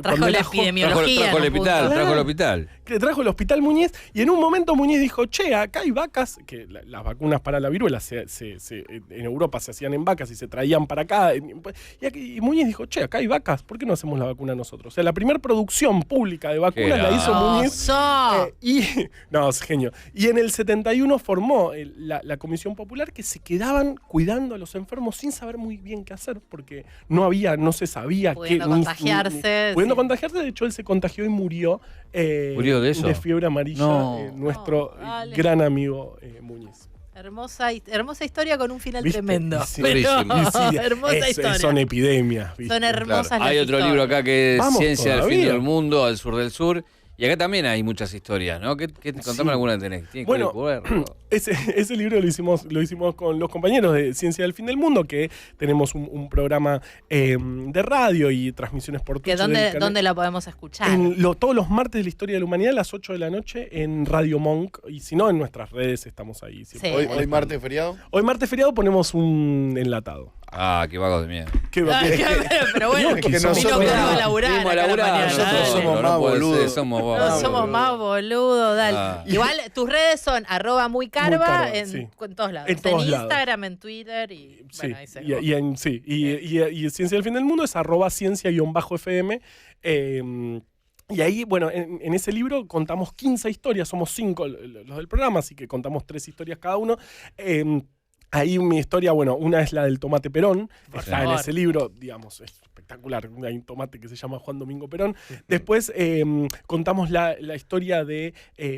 Speaker 4: cuando
Speaker 3: la
Speaker 4: era
Speaker 3: epidemiología.
Speaker 2: Trajo el
Speaker 3: en un
Speaker 2: hospital,
Speaker 3: punto.
Speaker 2: trajo el hospital.
Speaker 4: que trajo el hospital Muñiz, y en un momento Muñiz dijo, che, acá hay vacas, que las vacunas para la viruela en Europa se hacían en vacas y se traían para acá, y Muñiz dijo, che, acá hay vacas, ¿por qué no hacemos la vacuna nosotros? O sea, la primera producción pública de vacunas la hizo Muñiz.
Speaker 3: ¡Oso!
Speaker 4: No, es genio. Y en el 71 formó la Comisión Popular, que se quedaban cuidando a los enfermos sin saber muy bien qué hacer, porque no se sabía
Speaker 3: Pudiendo
Speaker 4: qué.
Speaker 3: contagiarse,
Speaker 4: Pudiendo
Speaker 3: sí.
Speaker 4: contagiarse, de hecho él se contagió y murió.
Speaker 2: ¿Murió de eso?
Speaker 4: De fiebre amarilla,
Speaker 2: No.
Speaker 4: nuestro
Speaker 3: No, dale.
Speaker 4: gran amigo Muñiz.
Speaker 3: Hermosa historia con un final
Speaker 4: ¿Viste?
Speaker 3: tremendo.
Speaker 4: Y sí,
Speaker 3: Pero,
Speaker 5: durísimo.
Speaker 4: Y sí,
Speaker 3: hermosa historia.
Speaker 4: son epidemias. ¿viste?
Speaker 3: Son hermosas las
Speaker 2: Hay otro
Speaker 3: historias.
Speaker 2: libro acá que es
Speaker 4: Vamos
Speaker 2: Ciencia del fin
Speaker 4: todavía.
Speaker 2: del mundo, al sur del sur. Y acá también hay muchas historias, ¿no? Contame alguna que tenés. Tiene que
Speaker 4: Bueno,
Speaker 2: ver.
Speaker 4: ese libro lo hicimos con los compañeros de Ciencia del Fin del Mundo, que tenemos un programa de radio y transmisiones por Twitch.
Speaker 3: ¿Dónde lo podemos escuchar?
Speaker 4: Todos los martes de la historia de la humanidad a las 8 de la noche en Radio Monk. Y si no, en nuestras redes estamos ahí. siempre.
Speaker 3: Sí.
Speaker 5: Hoy martes feriado.
Speaker 4: Hoy martes feriado ponemos un enlatado.
Speaker 2: Ah, qué vagos de mierda.
Speaker 3: Pero bueno,
Speaker 4: Es que
Speaker 3: vino
Speaker 4: nosotros-
Speaker 3: quedado a laburar.
Speaker 2: Vinimos a
Speaker 3: acá a la
Speaker 2: laburar,
Speaker 3: mañana,
Speaker 5: nosotros
Speaker 3: dale.
Speaker 5: somos
Speaker 2: no
Speaker 5: más
Speaker 2: puede ser,
Speaker 5: boludos.
Speaker 2: somos
Speaker 3: No,
Speaker 2: más
Speaker 3: somos
Speaker 2: boludos.
Speaker 3: más boludos, dale.
Speaker 2: Ah.
Speaker 3: Igual tus redes son @muycarva
Speaker 4: Muy carva,
Speaker 3: en,
Speaker 4: sí.
Speaker 3: en todos lados.
Speaker 4: En todos lados.
Speaker 3: Instagram, en Twitter y
Speaker 4: Sí,
Speaker 3: bueno, ahí se
Speaker 4: y Ciencia del Fin del Mundo es @ciencia_fm. Y ahí, bueno, en ese libro contamos 15 historias, somos 5 los del programa, así que contamos 3 historias cada uno. Ahí mi historia, bueno, una es la del tomate Perón, está en
Speaker 3: favor.
Speaker 4: ese libro, digamos, es espectacular, hay un tomate que se llama Juan Domingo Perón. Después contamos la historia de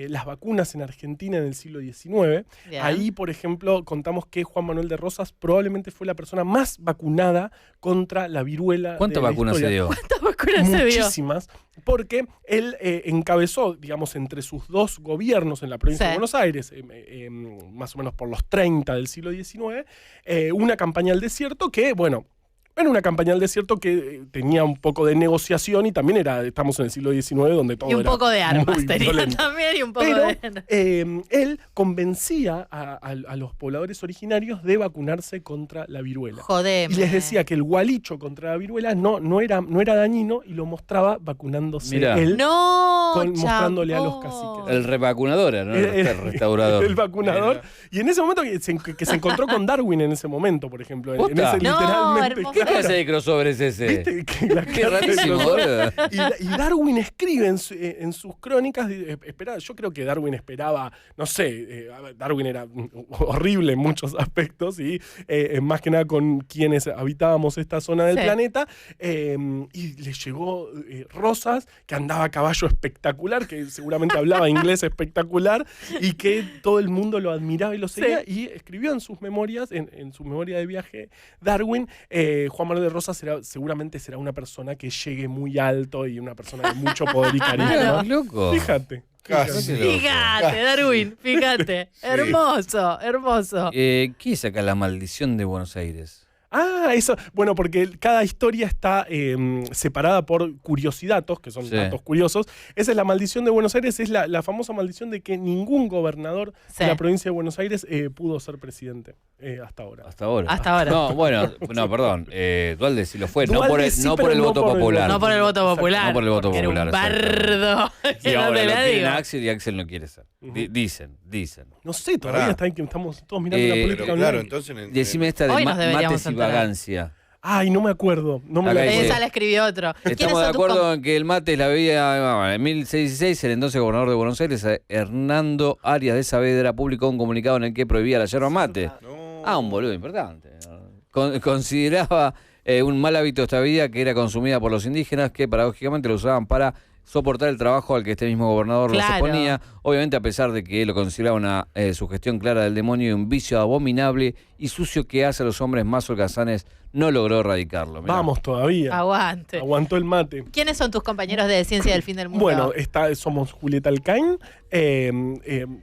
Speaker 4: las vacunas en Argentina en el siglo XIX.
Speaker 3: Bien.
Speaker 4: Ahí, por ejemplo, contamos que Juan Manuel de Rosas probablemente fue la persona más vacunada contra la viruela.
Speaker 2: ¿Cuántas
Speaker 4: de la
Speaker 2: vacunas se
Speaker 4: historia.
Speaker 2: dio?
Speaker 3: ¿Cuántas vacunas se vio?
Speaker 4: Muchísimas, porque él encabezó, digamos, entre sus dos gobiernos en la provincia
Speaker 3: Sí.
Speaker 4: de Buenos Aires, más o menos por los 30 del siglo XIX, una campaña al desierto que, bueno, era una campaña al desierto que tenía un poco de negociación y también estamos en el siglo XIX donde todo
Speaker 3: Y un
Speaker 4: era
Speaker 3: poco de armas
Speaker 4: muy
Speaker 3: tenía
Speaker 4: violento.
Speaker 3: también y un poco
Speaker 4: Pero
Speaker 3: de...
Speaker 4: él convencía a los pobladores originarios de vacunarse contra la viruela.
Speaker 3: Jodeme.
Speaker 4: Y les decía que el gualicho contra la viruela no era dañino y lo mostraba vacunándose
Speaker 2: Mirá.
Speaker 4: él.
Speaker 3: No,
Speaker 4: mostrándole a los
Speaker 3: chabón.
Speaker 4: caciques.
Speaker 2: El revacunador, ¿no? El restaurador.
Speaker 4: El vacunador. Y en ese momento que se encontró con Darwin en ese momento, por ejemplo. En
Speaker 2: ¿Posta?
Speaker 4: ese
Speaker 3: No,
Speaker 4: literalmente.
Speaker 3: hermoso.
Speaker 2: ¿Qué clase de crossover es ese?
Speaker 4: ¿Viste? Que la
Speaker 2: Qué
Speaker 4: clase de
Speaker 2: rarísimo,
Speaker 4: crossover.
Speaker 2: boludo.
Speaker 4: Y Darwin escribe en sus crónicas, yo creo que Darwin esperaba, no sé, Darwin era horrible en muchos aspectos y más que nada con quienes habitábamos esta zona del
Speaker 3: Sí.
Speaker 4: planeta, y le llegó Rosas, que andaba a caballo espectacular, que seguramente hablaba inglés espectacular y que todo el mundo lo admiraba y lo seguía, y escribió en sus memorias, en su memoria de viaje, Darwin, Juan Manuel de Rosas seguramente será una persona que llegue muy alto y una persona de mucho poder y carisma.
Speaker 2: Claro, loco.
Speaker 4: Fíjate.
Speaker 5: Casi.
Speaker 3: Fíjate, Darwin, fíjate. Hermoso, hermoso.
Speaker 2: ¿Qué es acá la maldición de Buenos Aires?
Speaker 4: Eso. Bueno, porque cada historia está separada por curiosidadatos, que son datos curiosos. Esa es la maldición de Buenos Aires, es la famosa maldición de que ningún gobernador de la provincia de Buenos Aires pudo ser presidente hasta ahora.
Speaker 2: Hasta ahora.
Speaker 3: Hasta ahora.
Speaker 2: No, bueno, no, perdón. Dualde sí lo fue, no
Speaker 4: Dualde
Speaker 2: por el,
Speaker 4: sí,
Speaker 2: no
Speaker 4: pero
Speaker 2: por el
Speaker 4: no
Speaker 2: voto
Speaker 4: por el
Speaker 2: popular.
Speaker 3: No por el voto popular.
Speaker 2: No por el voto
Speaker 3: Era
Speaker 2: popular.
Speaker 3: un bardo.
Speaker 2: Y
Speaker 3: No
Speaker 2: ahora
Speaker 3: te
Speaker 2: lo
Speaker 3: la
Speaker 2: tienen
Speaker 3: digo.
Speaker 2: a Axel y Axel no quiere ser. Dicen.
Speaker 4: No sé, todavía estamos todos mirando la política
Speaker 5: Pero
Speaker 4: online.
Speaker 5: claro, entonces...
Speaker 2: Decime esta de
Speaker 3: Hoy nos deberíamos
Speaker 2: mates y
Speaker 3: enterar.
Speaker 2: vagancia.
Speaker 4: Ay, no me acuerdo. No me
Speaker 2: Acá
Speaker 4: la
Speaker 2: dice-
Speaker 4: acuerdo.
Speaker 3: Esa la escribió otro. ¿Quiénes
Speaker 2: Estamos de
Speaker 3: son tus
Speaker 2: acuerdo en que el mate es la bebida. En 1616, el entonces gobernador de Buenos Aires, Hernando Arias de Saavedra, publicó un comunicado en el que prohibía la yerba mate.
Speaker 5: No.
Speaker 2: Un boludo importante. Consideraba un mal hábito esta bebida que era consumida por los indígenas que paradójicamente lo usaban para soportar el trabajo al que este mismo gobernador los
Speaker 3: Claro.
Speaker 2: exponía, obviamente a pesar de que lo consideraba una sugestión clara del demonio y un vicio abominable y sucio que hace a los hombres más holgazanes, no logró erradicarlo. Mirá.
Speaker 4: Vamos todavía.
Speaker 3: Aguante.
Speaker 4: Aguantó el mate.
Speaker 3: ¿Quiénes son tus compañeros de Ciencia del Fin del Mundo?
Speaker 4: Bueno, somos Julieta Alcaín,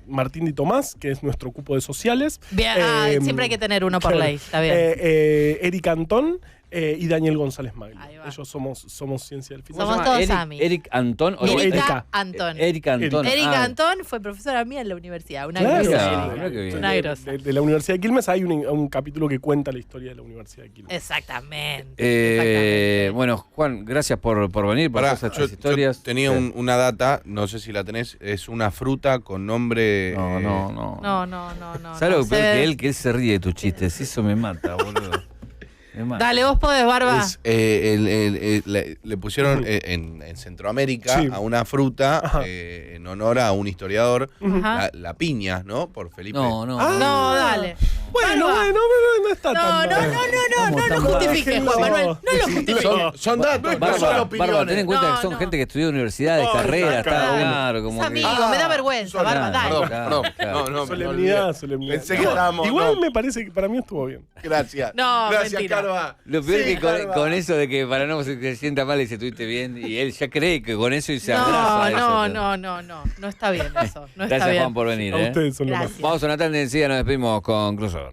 Speaker 4: Martín Di Tomás, que es nuestro cupo de sociales.
Speaker 3: Bien, siempre hay que tener uno por
Speaker 4: claro.
Speaker 3: ley, está bien.
Speaker 4: Eric Antón y Daniel González Magli.
Speaker 3: Ahí va.
Speaker 4: Ellos somos Ciencia del Fin.
Speaker 2: ¿Cómo se
Speaker 3: Somos
Speaker 2: llama?
Speaker 3: todos
Speaker 2: Eric,
Speaker 3: Ami.
Speaker 2: Eric Antón.
Speaker 4: No,
Speaker 3: Erika
Speaker 4: Erika.
Speaker 3: Antón.
Speaker 2: Eric Antón.
Speaker 3: Erika
Speaker 2: Ah,
Speaker 3: Antón fue profesora mía en la universidad. Una
Speaker 4: Claro,
Speaker 3: grosa.
Speaker 2: mirá qué bien.
Speaker 3: Una grosa.
Speaker 4: de la Universidad de Quilmes hay un capítulo que cuenta la historia de la Universidad de Quilmes.
Speaker 3: Exactamente. Exactamente.
Speaker 2: Bueno, Juan, gracias por venir, por
Speaker 5: Pará,
Speaker 2: todas
Speaker 5: yo
Speaker 2: estas historias.
Speaker 5: tenía
Speaker 2: Sí.
Speaker 5: una data, no sé si la tenés, es una fruta con nombre...
Speaker 2: No.
Speaker 3: No.
Speaker 2: ¿Sabes lo
Speaker 3: se
Speaker 2: peor
Speaker 3: ve-
Speaker 2: que él se ríe de tus chistes? Eso me mata, boludo. Me mata.
Speaker 3: Dale, vos podés, Barba.
Speaker 5: Es, le pusieron en Centroamérica
Speaker 4: Sí.
Speaker 5: a una fruta
Speaker 4: Ajá.
Speaker 5: en honor a un historiador,
Speaker 3: Ajá.
Speaker 5: la piña, ¿no? Por Felipe.
Speaker 2: No.
Speaker 3: No, dale.
Speaker 4: Bueno,
Speaker 3: Barba.
Speaker 4: no está
Speaker 3: No,
Speaker 4: tan
Speaker 3: no,
Speaker 4: mal.
Speaker 3: no lo justifiques, Juan Manuel. No lo justifiques.
Speaker 5: Son datos, no son opiniones.
Speaker 2: Bárbara, ten en cuenta
Speaker 3: No,
Speaker 2: que son
Speaker 3: no.
Speaker 2: gente que estudió universidades,
Speaker 5: No,
Speaker 2: carreras, está
Speaker 5: claro.
Speaker 2: claro. Como
Speaker 3: Es
Speaker 2: que-
Speaker 3: amigo, me da vergüenza, Barba, dale.
Speaker 5: Perdón,
Speaker 2: Claro,
Speaker 5: perdón.
Speaker 2: claro.
Speaker 5: No,
Speaker 4: Solemnidad.
Speaker 5: Pensé que estábamos...
Speaker 4: Igual
Speaker 5: no.
Speaker 4: me parece que para mí estuvo bien.
Speaker 5: Gracias.
Speaker 3: No,
Speaker 5: Gracias,
Speaker 3: mentira.
Speaker 5: Carva.
Speaker 2: Lo peor
Speaker 5: Sí,
Speaker 2: que con
Speaker 5: Carva.
Speaker 2: eso de que para no se sienta mal y se estuviste bien, y él ya cree que con eso y se abraza.
Speaker 3: No está bien eso. No está
Speaker 2: Gracias,
Speaker 3: bien.
Speaker 2: Juan, por venir.
Speaker 4: A ustedes son los
Speaker 3: Gracias.
Speaker 2: Vamos a una tanda y enseguida nos despedimos con Crossover.